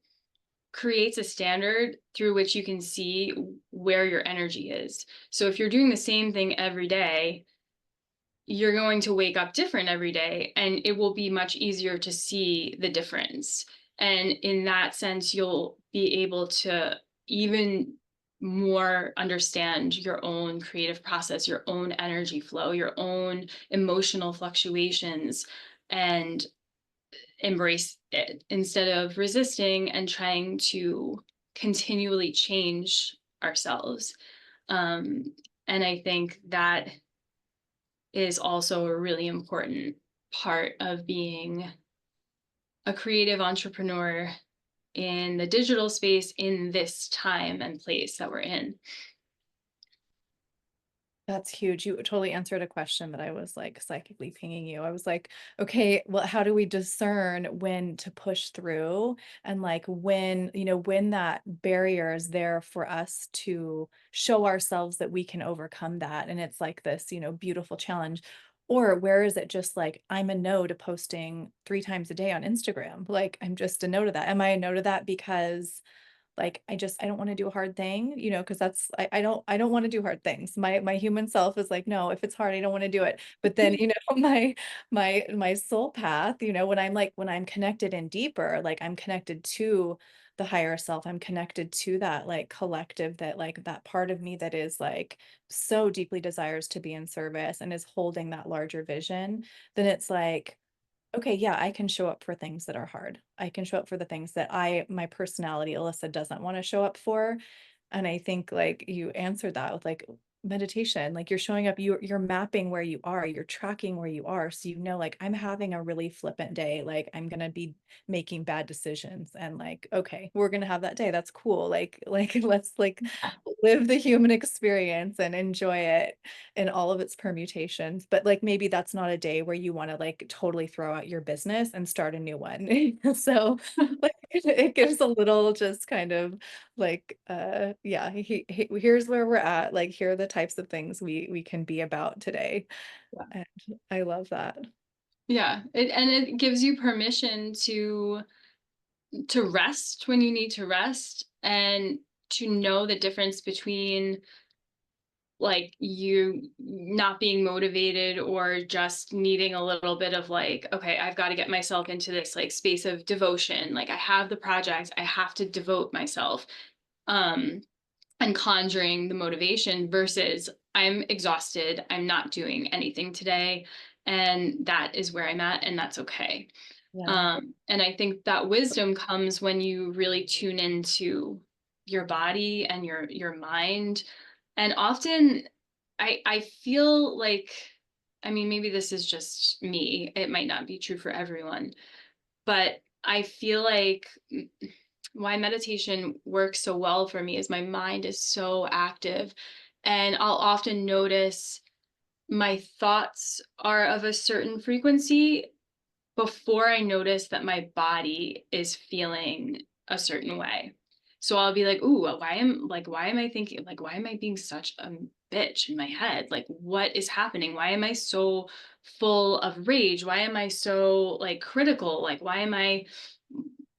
creates a standard through which you can see where your energy is. So if you're doing the same thing every day, you're going to wake up different every day, and it will be much easier to see the difference. And in that sense, you'll be able to even more understand your own creative process, your own energy flow, your own emotional fluctuations, and embrace it instead of resisting and trying to continually change ourselves. Um, and I think that is also a really important part of being a creative entrepreneur in the digital space in this time and place that we're in. That's huge. You totally answered a question that I was like psychically pinging you. I was like, okay, well, how do we discern when to push through, and like when, when that barrier is there for us to show ourselves that we can overcome that. And it's like this, beautiful challenge. Or where is it just like, I'm a no to posting 3 times a day on Instagram? Like, I'm just a no to that. Am I a no to that because like I don't want to do a hard thing, because that's I don't want to do hard things. My human self is like, no, if it's hard, I don't want to do it. But then, my soul path, when I'm connected in deeper, like I'm connected to the higher self, I'm connected to that like collective, that like that part of me that is like so deeply desires to be in service and is holding that larger vision. Then it's like, okay, yeah, I can show up for things that are hard. I can show up for the things that my personality, Alyssa, doesn't want to show up for. And I think like you answered that with like meditation, like you're showing up, you're mapping where you are, you're tracking where you are. So like I'm having a really flippant day, like I'm gonna be making bad decisions, and like, okay, we're gonna have that day. That's cool. Like let's like live the human experience and enjoy it in all of its permutations. But like maybe that's not a day where you want to like totally throw out your business and start a new one. So like it gives a little just kind of like yeah, here's where we're at. Like here are the types of things we can be about today. Yeah. And I love that. Yeah, and it gives you permission to rest when you need to rest, and to know the difference between like you not being motivated, or just needing a little bit of like, okay, I've got to get myself into this like space of devotion, like I have the project, I have to devote myself, um, and conjuring the motivation versus I'm exhausted, I'm not doing anything today, and that is where I'm at, and that's okay. Yeah. And I think that wisdom comes when you really tune into your body and your mind. And often I feel like, I mean, maybe this is just me. It might not be true for everyone, but I feel like why meditation works so well for me is my mind is so active. And I'll often notice my thoughts are of a certain frequency before I notice that my body is feeling a certain way. So I'll be like, "Ooh, why am I thinking like why am I being such a bitch in my head? Like what is happening? Why am I so full of rage? Why am I so like critical? Like why am I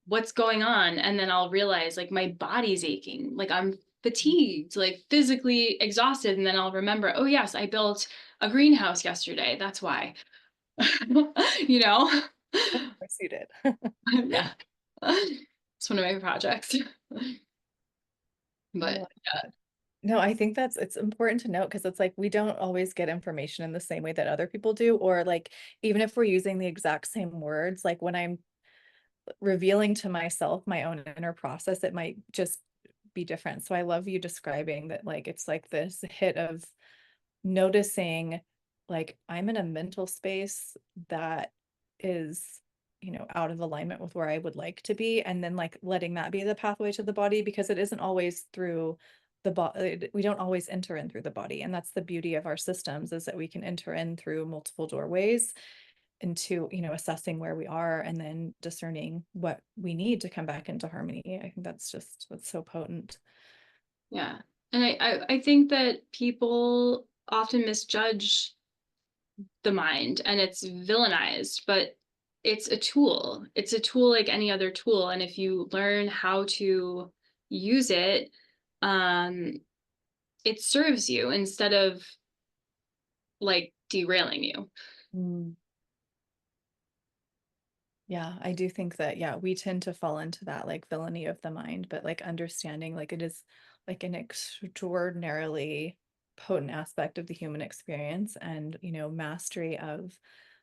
what's going on?" And then I'll realize like my body's aching. Like I'm fatigued, like physically exhausted, and then I'll remember, "Oh yes, I built a greenhouse yesterday. That's why." you know? Of course you did. Yeah. It's one of my projects. I But love that. No, I think it's important to note because it's like we don't always get information in the same way that other people do, or like even if we're using the exact same words, like when I'm revealing to myself my own inner process, it might just be different. So I love you describing that, like it's like this hit of noticing, like I'm in a mental space that is, out of alignment with where I would like to be, and then like letting that be the pathway to the body, because it isn't always through the body. We don't always enter in through the body, and that's the beauty of our systems, is that we can enter in through multiple doorways into, assessing where we are and then discerning what we need to come back into harmony. I think that's so potent. yeah. And I think that people often misjudge the mind and it's villainized, but it's a tool. It's a tool like any other tool. And if you learn how to use it, um, it serves you instead of like derailing you. Mm. Yeah, I do think that, yeah, we tend to fall into that like villainy of the mind, but like understanding like it is like an extraordinarily potent aspect of the human experience, and, mastery of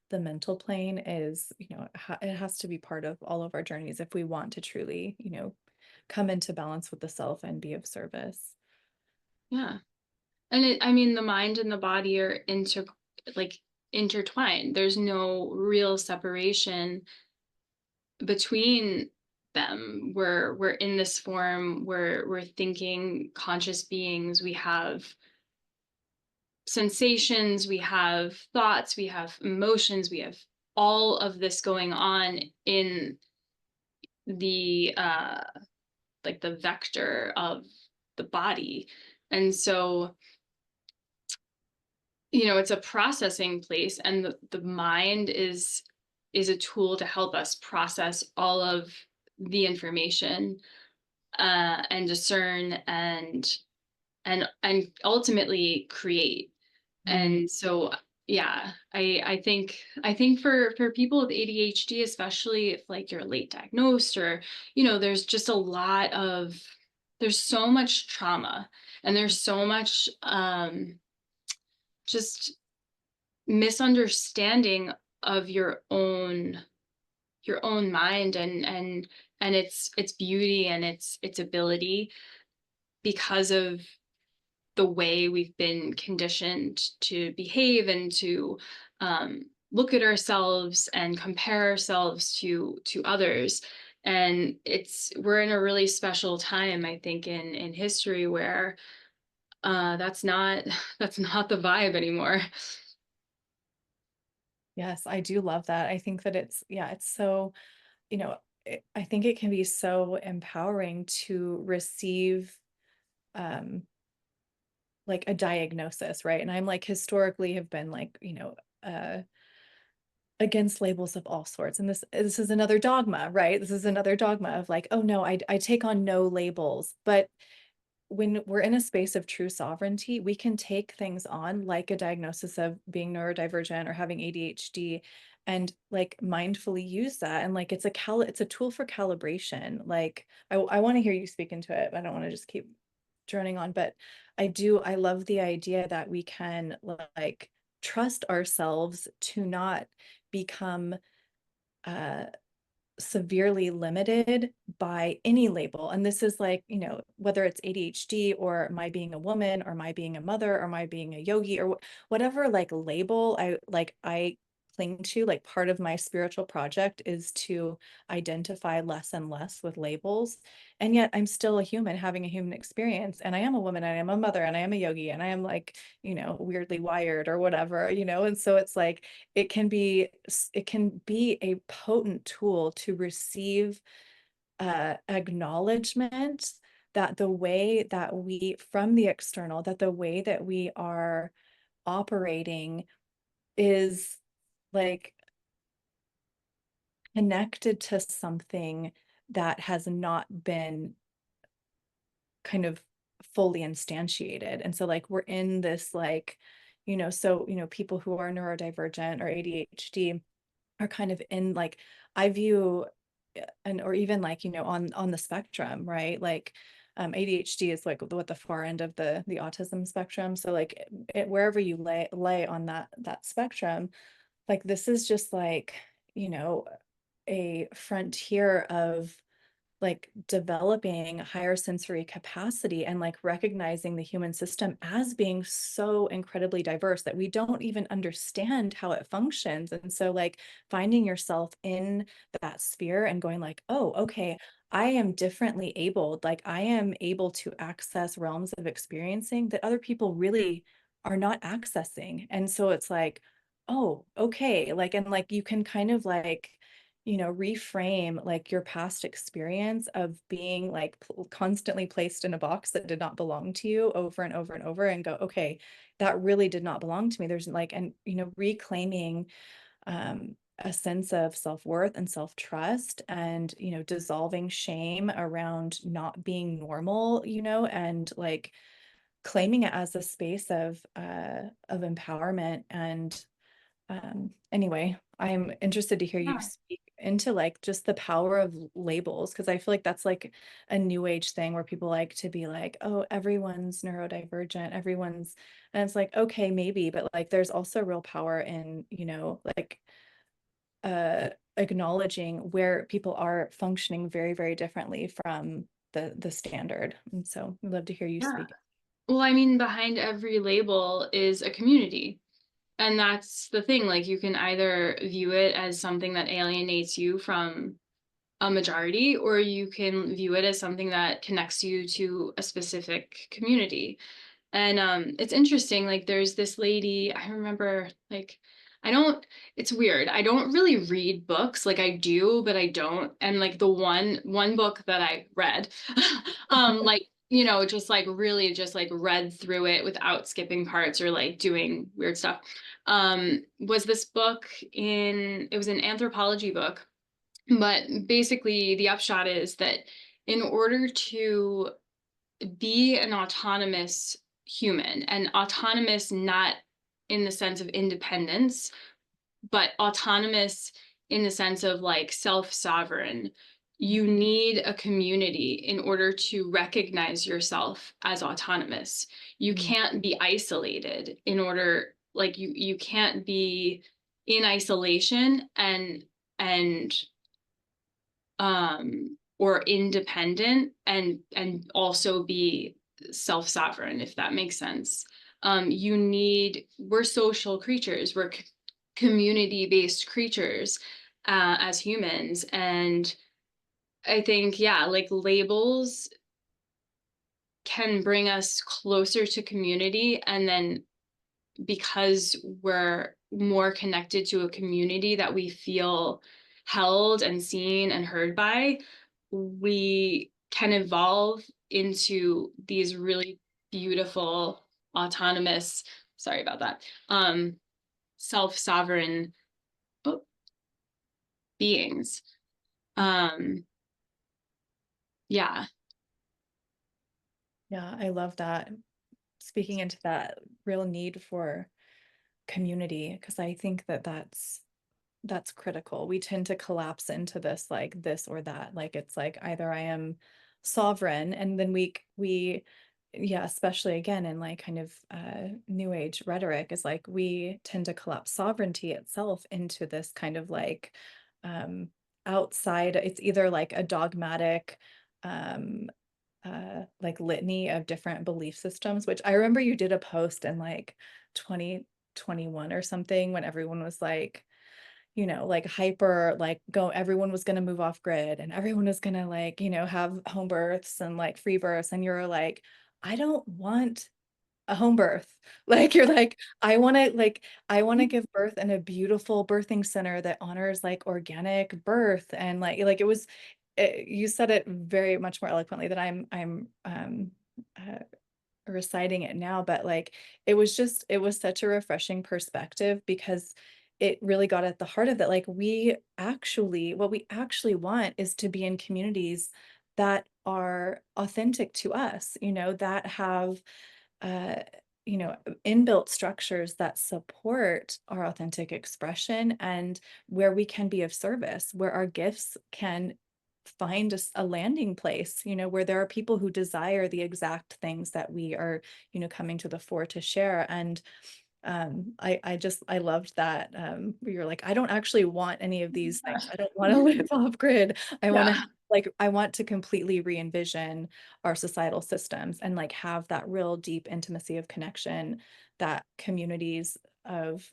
the mental plane is, it has to be part of all of our journeys if we want to truly, come into balance with the self and be of service. Yeah. And I mean, the mind and the body are like intertwined. There's no real separation between them. We're in this form. We're thinking conscious beings. We have sensations. We have thoughts. We have emotions. We have all of this going on in the like the vector of the body, and so it's a processing place, and the mind is a tool to help us process all of the information, and discern and ultimately create. Mm. And so yeah, I think for people with ADHD, especially if like you're late diagnosed, or there's just a lot of there's so much trauma, and there's so much just misunderstanding of your own mind and its beauty and its ability, because of the way we've been conditioned to behave and to look at ourselves and compare ourselves to others. And we're in a really special time, I think, in history where that's not that's not the vibe anymore. Yes, I do love that. I think that yeah, it's so, I think it can be so empowering to receive um like a diagnosis, right? And I'm like historically have been like, against labels of all sorts. And this is another dogma, right? This is another dogma of like, oh no, I take on no labels. But when we're in a space of true sovereignty, we can take things on like a diagnosis of being neurodivergent or having ADHD and like mindfully use that. And like it's a tool for calibration. Like I want to hear you speak into it, but I don't want to just keep droning on. But I love the idea that we can like trust ourselves to not become uh severely limited by any label. And this is like, you know, whether it's ADHD or my being a woman or my being a mother or my being a yogi or whatever like label I cling to, like part of my spiritual project is to identify less and less with labels. And yet I'm still a human having a human experience. And I am a woman, and I am a mother, and I am a yogi, and I am like, you know, weirdly wired or whatever, you know. And so it's like it can be a potent tool to receive acknowledgement that the way that we from the external, that the way that we are operating is like connected to something that has not been kind of fully instantiated. And so like we're in this like, you know, so you know, people who are neurodivergent or ADHD are kind of in like, I view and or even like, you know, on the spectrum, right? Like ADHD is like what the far end of the autism spectrum. So like wherever you lay on that spectrum, like this is just like, you know, a frontier of like developing higher sensory capacity and like recognizing the human system as being so incredibly diverse that we don't even understand how it functions. And so like finding yourself in that sphere and going like, oh, okay, I am differently abled. Like I am able to access realms of experiencing that other people really are not accessing. And so it's like, oh, okay. Like, and like you can kind of like, you know, reframe like your past experience of being like constantly placed in a box that did not belong to you over and over and over and go, okay, that really did not belong to me. There's like, and, you know, reclaiming a sense of self-worth and self-trust and, you know, dissolving shame around not being normal, you know, and like claiming it as a space of empowerment. And anyway, I'm interested to hear you Yeah. speak into like just the power of labels, because I feel like that's like a new age thing where people like to be like, oh, everyone's neurodivergent, everyone's, and it's like, okay, maybe, but like there's also real power in, you know, like acknowledging where people are functioning very, very differently from the standard. And so I'd love to hear you Yeah. speak. Well, I mean, behind every label is a community. And that's the thing. Like, you can either view it as something that alienates you from a majority, or you can view it as something that connects you to a specific community. And it's interesting, like there's this lady, I remember, like, I don't, it's weird. I don't really read books. Like I do, but I don't. And like the one book that I read, like, you know, just like really just like read through it without skipping parts or like doing weird stuff. Was this book it was an anthropology book, but basically the upshot is that in order to be an autonomous human, and autonomous not in the sense of independence, but autonomous in the sense of like self-sovereign, you need a community in order to recognize yourself as autonomous. You Mm, can't be isolated in order, like you can't be in isolation and or independent and also be self-sovereign, if that makes sense. We're social creatures, we're community-based creatures as humans. And I think, yeah, like labels can bring us closer to community, and then because we're more connected to a community that we feel held and seen and heard by, we can evolve into these really beautiful, autonomous, sorry about that, self-sovereign beings. Um, yeah. yeah, I love that. Speaking into that real need for community, because I think that that's that's critical. We tend to collapse into this, like this or that. Like it's like either I am sovereign, and then we yeah, especially again in like kind of new age rhetoric is like we tend to collapse sovereignty itself into this kind of like um outside, it's either like a dogmatic um like litany of different belief systems, which I remember you did a post in like 2021 or something when everyone was like, you know, like hyper, like go, everyone was going to move off grid and everyone was going to like, you know, have home births and like free births. And you're like, I don't want a home birth. Like you're like, I want to give birth in a beautiful birthing center that honors like organic birth. And like it was, you said it very much more eloquently than I'm uh, reciting it now, but like it was just, it was such a refreshing perspective because it really got at the heart of it. Like we actually, what we actually want is to be in communities that are authentic to us, you know, that have uh, you know, inbuilt structures that support our authentic expression and where we can be of service, where our gifts can find a landing place, you know, where there are people who desire the exact things that we are, you know, coming to the fore to share. And I just I loved that where you're like, I don't actually want any of these things. I don't want to live off grid. I want Yeah. to like I want to completely re-envision our societal systems and like have that real deep intimacy of connection that communities of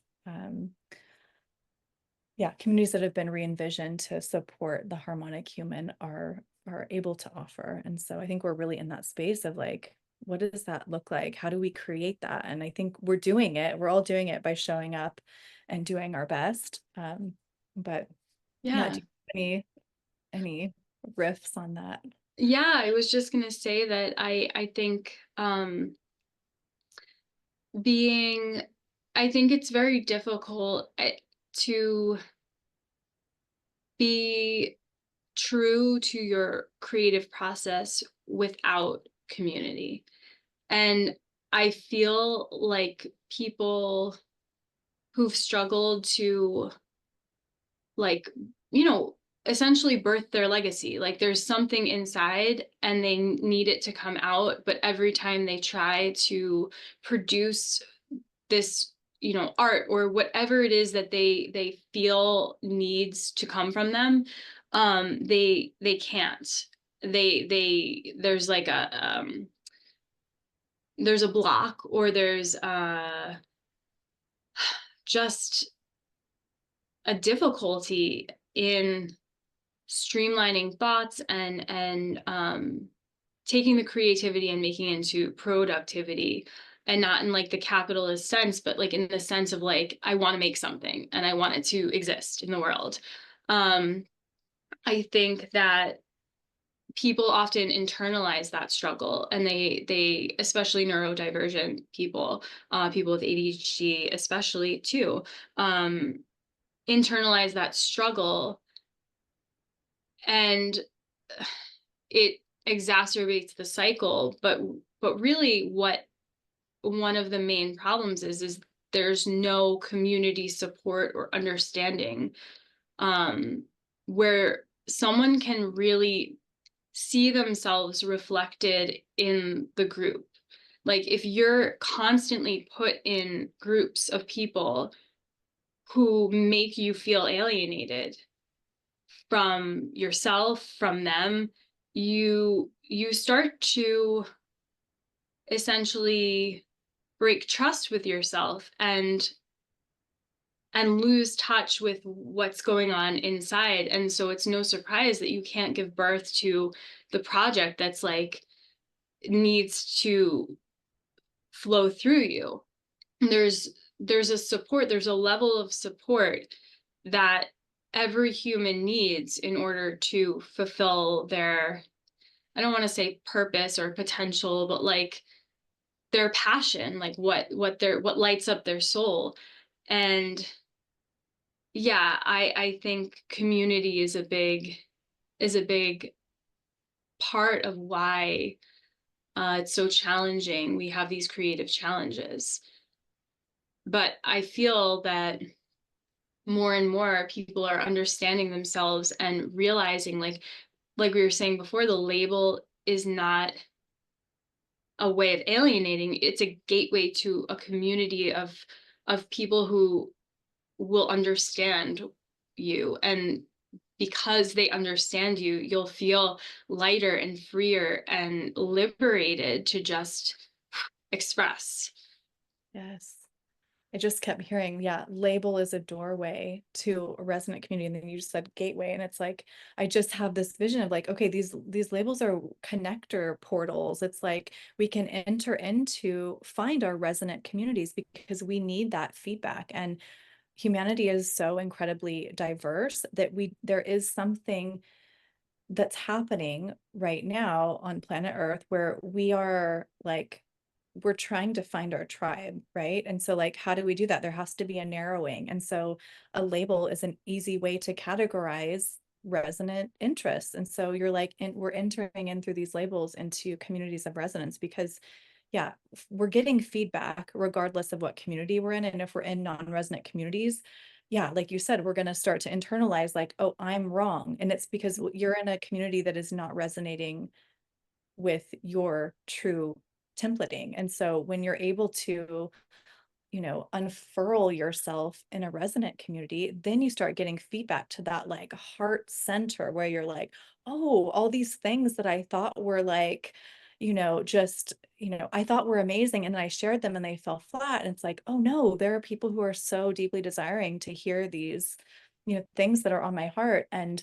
yeah, communities that have been re-envisioned to support the harmonic human are able to offer. And so I think we're really in that space of like, what does that look like? How do we create that? And I think we're doing it. We're all doing it by showing up and doing our best. But yeah, Yeah. do you have any riffs on that? Yeah, I was just gonna say that I think being I think it's very difficult to be true to your creative process without community. And I feel like people who've struggled to like, you know, essentially birth their legacy. Like there's something inside and they need it to come out, but every time they try to produce this, you know, art or whatever it is that they feel needs to come from them, they can't. There's like there's a block or there's just a difficulty in streamlining thoughts and taking the creativity and making it into productivity, and not in like the capitalist sense, but like in the sense of like I want to make something and I want it to exist in the world. um I think that people often internalize that struggle, and they especially neurodivergent people, people with ADHD especially too, um internalize that struggle, and it exacerbates the cycle. But really what one of the main problems is there's no community support or understanding, um where someone can really see themselves reflected in the group. Like if you're constantly put in groups of people who make you feel alienated from yourself, from them, you start to essentially break trust with yourself and lose touch with what's going on inside. And so it's no surprise that you can't give birth to the project that's like needs to flow through you. And there's a support, there's a level of support that every human needs in order to fulfill their, I don't want to say purpose or potential, but like their passion, like what lights up their soul. And yeah, I think community is a big part of why it's so challenging. We have these creative challenges, but I feel that more and more people are understanding themselves and realizing, like we were saying before, the label is not a way of alienating. It's a gateway to a community of people who will understand you, and because they understand you, you'll feel lighter and freer and liberated to just express. Yes. I just kept hearing, yeah, label is a doorway to a resonant community. And then you just said gateway. And it's like, I just have this vision of like, okay, these labels are connector portals. It's like we can enter into, find our resonant communities because we need that feedback. And humanity is so incredibly diverse that there is something that's happening right now on planet Earth where we are like, we're trying to find our tribe, right? And so, like, how do we do that? There has to be a narrowing. And so, a label is an easy way to categorize resonant interests. And so, you're like, and we're entering in through these labels into communities of resonance because, yeah, we're getting feedback regardless of what community we're in. And if we're in non-resonant communities, yeah, like you said, we're going to start to internalize, like, oh, I'm wrong. And it's because you're in a community that is not resonating with your true templating. And so when you're able to, unfurl yourself in a resonant community, then you start getting feedback to that like heart center where you're like, oh, all these things that I thought were like, just, I thought were amazing. And then I shared them and they fell flat. And it's like, oh no, there are people who are so deeply desiring to hear these, things that are on my heart. And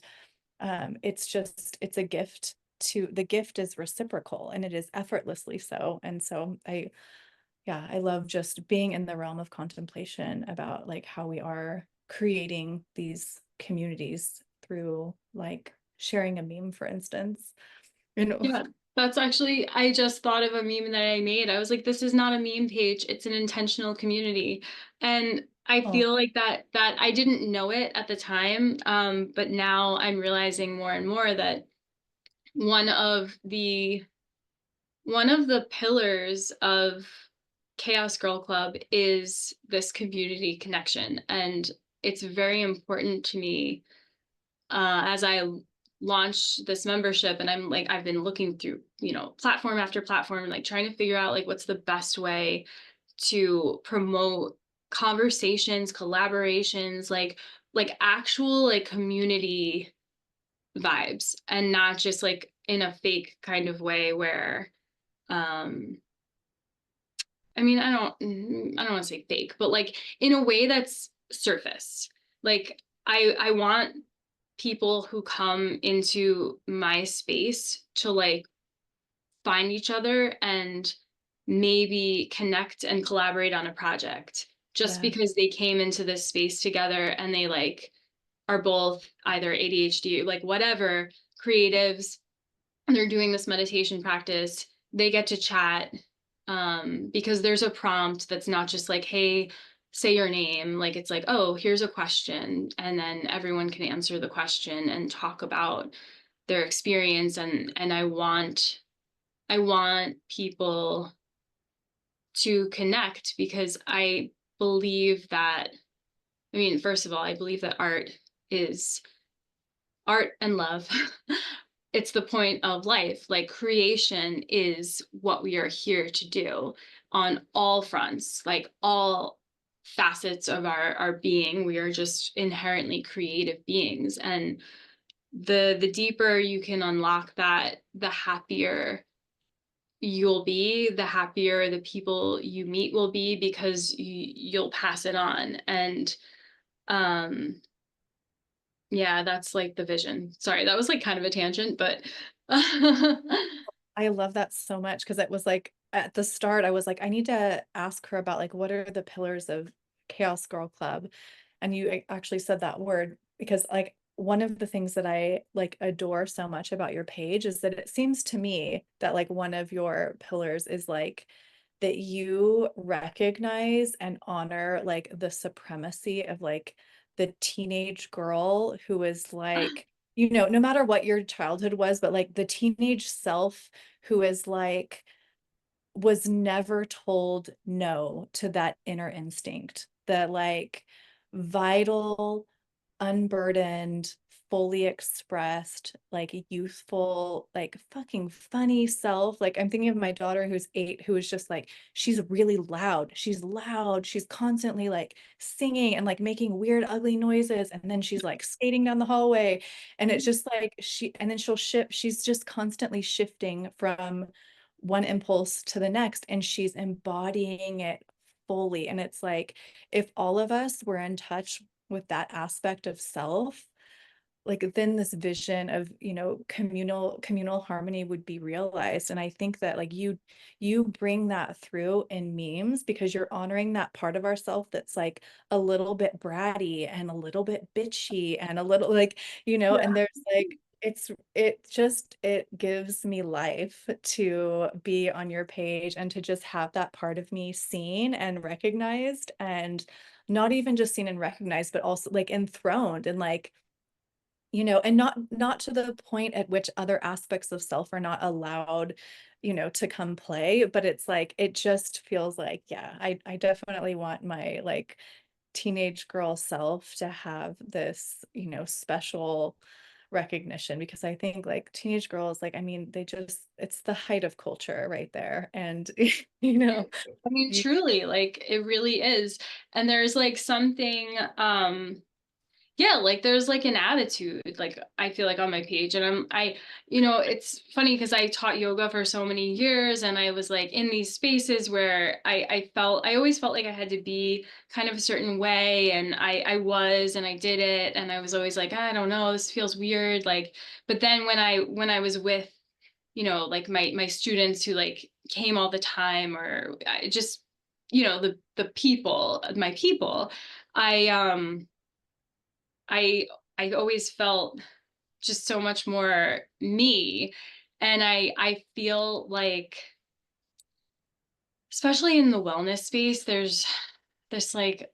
it's a gift to the gift is reciprocal and it is effortlessly so. And so I love just being in the realm of contemplation about like how we are creating these communities through like sharing a meme, for instance. Yeah, that's actually, I just thought of a meme that I made. I was like, this is not a meme page, it's an intentional community. And I Oh, feel like that I didn't know it at the time, but now I'm realizing more and more that one of the one of the pillars of Chaos Girl Club is this community connection. And it's very important to me, as I launch this membership, and I'm like, I've been looking through, platform after platform, like trying to figure out like what's the best way to promote conversations, collaborations, like actual like community vibes, and not just like in a fake kind of way where um I mean, I don't want to say fake, but like in a way that's surface. Like I want people who come into my space to like find each other and maybe connect and collaborate on a project just yeah. because they came into this space together and they like are both either ADHD, like whatever, creatives, and they're doing this meditation practice, they get to chat, because there's a prompt that's not just like, hey, say your name. Like it's like, oh, here's a question, and then everyone can answer the question and talk about their experience. And I want people to connect because I believe that, I mean, first of all, I believe that is art and love. It's the point of life. Like creation is what we are here to do on all fronts, like all facets of our being. We are just inherently creative beings. And the deeper you can unlock that, the happier you'll be, the happier the people you meet will be, because you'll pass it on. And um yeah, that's like the vision. Sorry, that was like kind of a tangent, but I love that so much because it was like at the start, I was like, I need to ask her about like what are the pillars of Chaos Girl Club? And you actually said that word because like one of the things that I like adore so much about your page is that it seems to me that like one of your pillars is like that you recognize and honor like the supremacy of like the teenage girl who is like, no matter what your childhood was, but like the teenage self who is like, was never told no to that inner instinct that like vital, unburdened, fully expressed, like youthful, like fucking funny self. Like I'm thinking of my daughter who's 8, who is just like, she's really loud. She's loud. She's constantly like singing and like making weird, ugly noises. And then she's like skating down the hallway. And it's just like and then she'll shift. She's just constantly shifting from one impulse to the next. And she's embodying it fully. And it's like, if all of us were in touch with that aspect of self, like then this vision of, communal harmony would be realized. And I think that like you bring that through in memes because you're honoring that part of ourself that's like a little bit bratty and a little bit bitchy and a little like, Yeah. and there's like it gives me life to be on your page and to just have that part of me seen and recognized, and not even just seen and recognized, but also like enthroned and like, and not to the point at which other aspects of self are not allowed, to come play, but it's like it just feels like, yeah, I definitely want my like teenage girl self to have this, special recognition, because I think like teenage girls, like, I mean, it's the height of culture right there. And I mean, you, truly, like it really is. And there's like something, yeah, like there's like an attitude, like I feel like on my page. And it's funny because I taught yoga for so many years and I was like in these spaces where I always felt like I had to be kind of a certain way. And I was, and I did it. And I was always like, I don't know, this feels weird. Like, but then when I was with, like my students who like came all the time, or I just, the people, my people, I, I I always felt just so much more me. And I feel like, especially in the wellness space, there's this like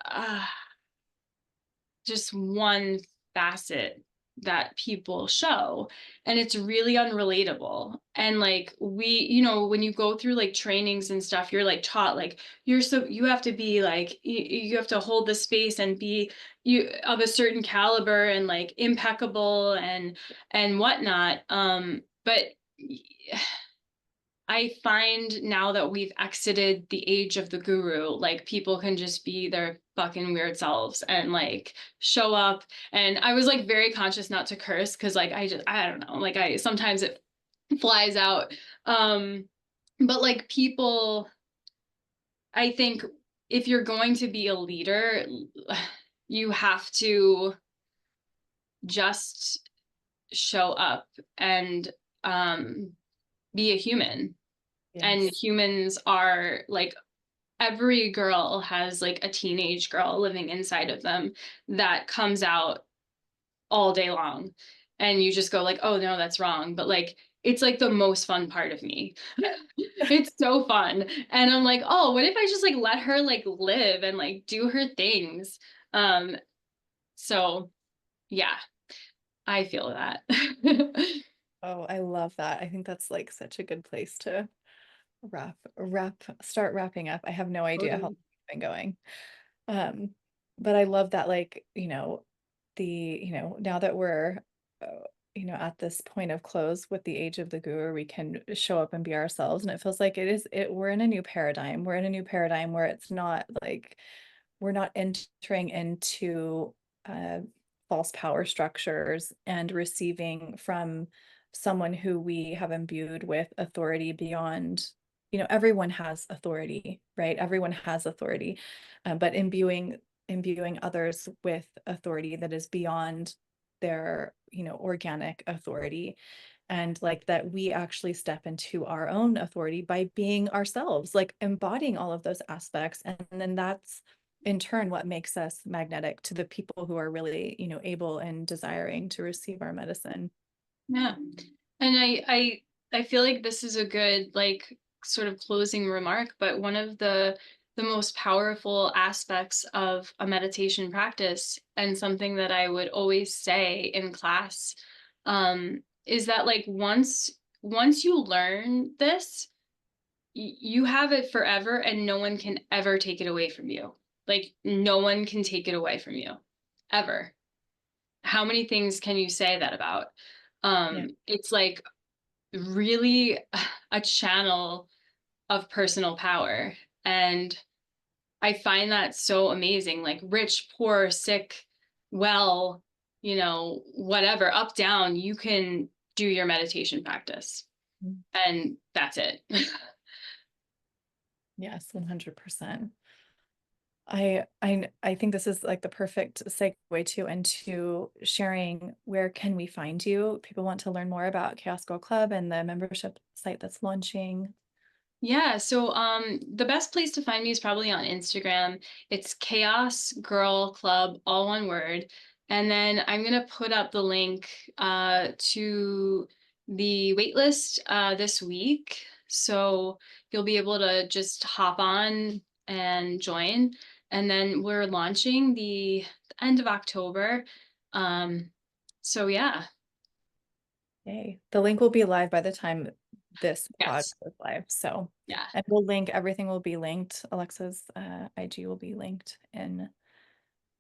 uh, just one facet that people show, and it's really unrelatable. And like when you go through like trainings and stuff, you're like taught like you have to be like you have to hold the space and be you of a certain caliber and like impeccable and whatnot. But I find now that we've exited the age of the guru, like people can just be their fucking weird selves and like show up. And I was like very conscious not to curse because like I don't know, like I sometimes it flies out. Um, but like people, I think if you're going to be a leader, you have to just show up and be a human. And yes, humans are like every girl has like a teenage girl living inside of them that comes out all day long, and you just go like, oh no, that's wrong. But like it's like the most fun part of me. It's so fun. And I'm like, oh, what if I just like let her like live and like do her things. um so yeah, I feel that. oh, I love that. I think that's like such a good place to start wrapping up. I have no idea how long it's been going. Um, but I love that, like, now that we're, at this point of close with the age of the guru, we can show up and be ourselves. And it feels like we're in a new paradigm. We're in a new paradigm where it's not like we're not entering into uh, false power structures and receiving from someone who we have imbued with authority beyond, everyone has authority, right? Everyone has authority, but imbuing others with authority that is beyond their, organic authority. And like that we actually step into our own authority by being ourselves, like embodying all of those aspects. And then that's in turn what makes us magnetic to the people who are really, able and desiring to receive our medicine. Yeah. And I feel like this is a good like sort of closing remark, but one of the most powerful aspects of a meditation practice, and something that I would always say in class, is that like once you learn this, you have it forever and no one can ever take it away from you. Like no one can take it away from you ever. How many things can you say that about? Yeah. It's like really a channel of personal power. And I find that so amazing. Like rich, poor, sick, well, whatever, up, down, you can do your meditation practice. Mm. And that's it. Yes, 100%. I think this is like the perfect segue to into sharing where can we find you? People want to learn more about Chaos Girl Club and the membership site that's launching. Yeah, so the best place to find me is probably on Instagram. It's Chaos Girl Club, all one word. And then I'm gonna put up the link to the waitlist this week. So you'll be able to just hop on and join. And then we're launching the end of October. Um, so yeah, Yay. The link will be live by the time this pod yes, goes live. So, yeah. and we'll link, everything will be linked. Alexa's IG will be linked in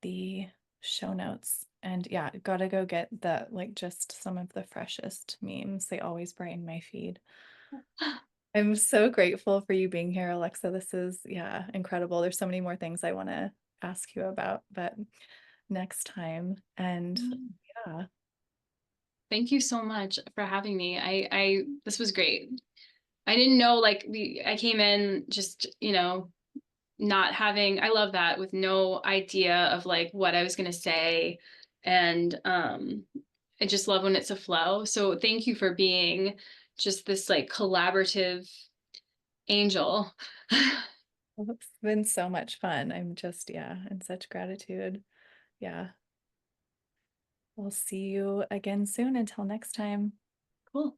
the show notes. And yeah, gotta go get the like just some of the freshest memes. They always brighten my feed. I'm so grateful for you being here, Alexa. This is, yeah, incredible. There's so many more things I want to ask you about, but next time. And yeah, Thank you so much for having me. This was great. I didn't know like I came in just, not having, I love that, with no idea of like what I was going to say. And I just love when it's a flow. So thank you for being just this like collaborative angel. well, it's been so much fun. I'm just, yeah, in such gratitude. Yeah. We'll see you again soon. Until next time. Cool.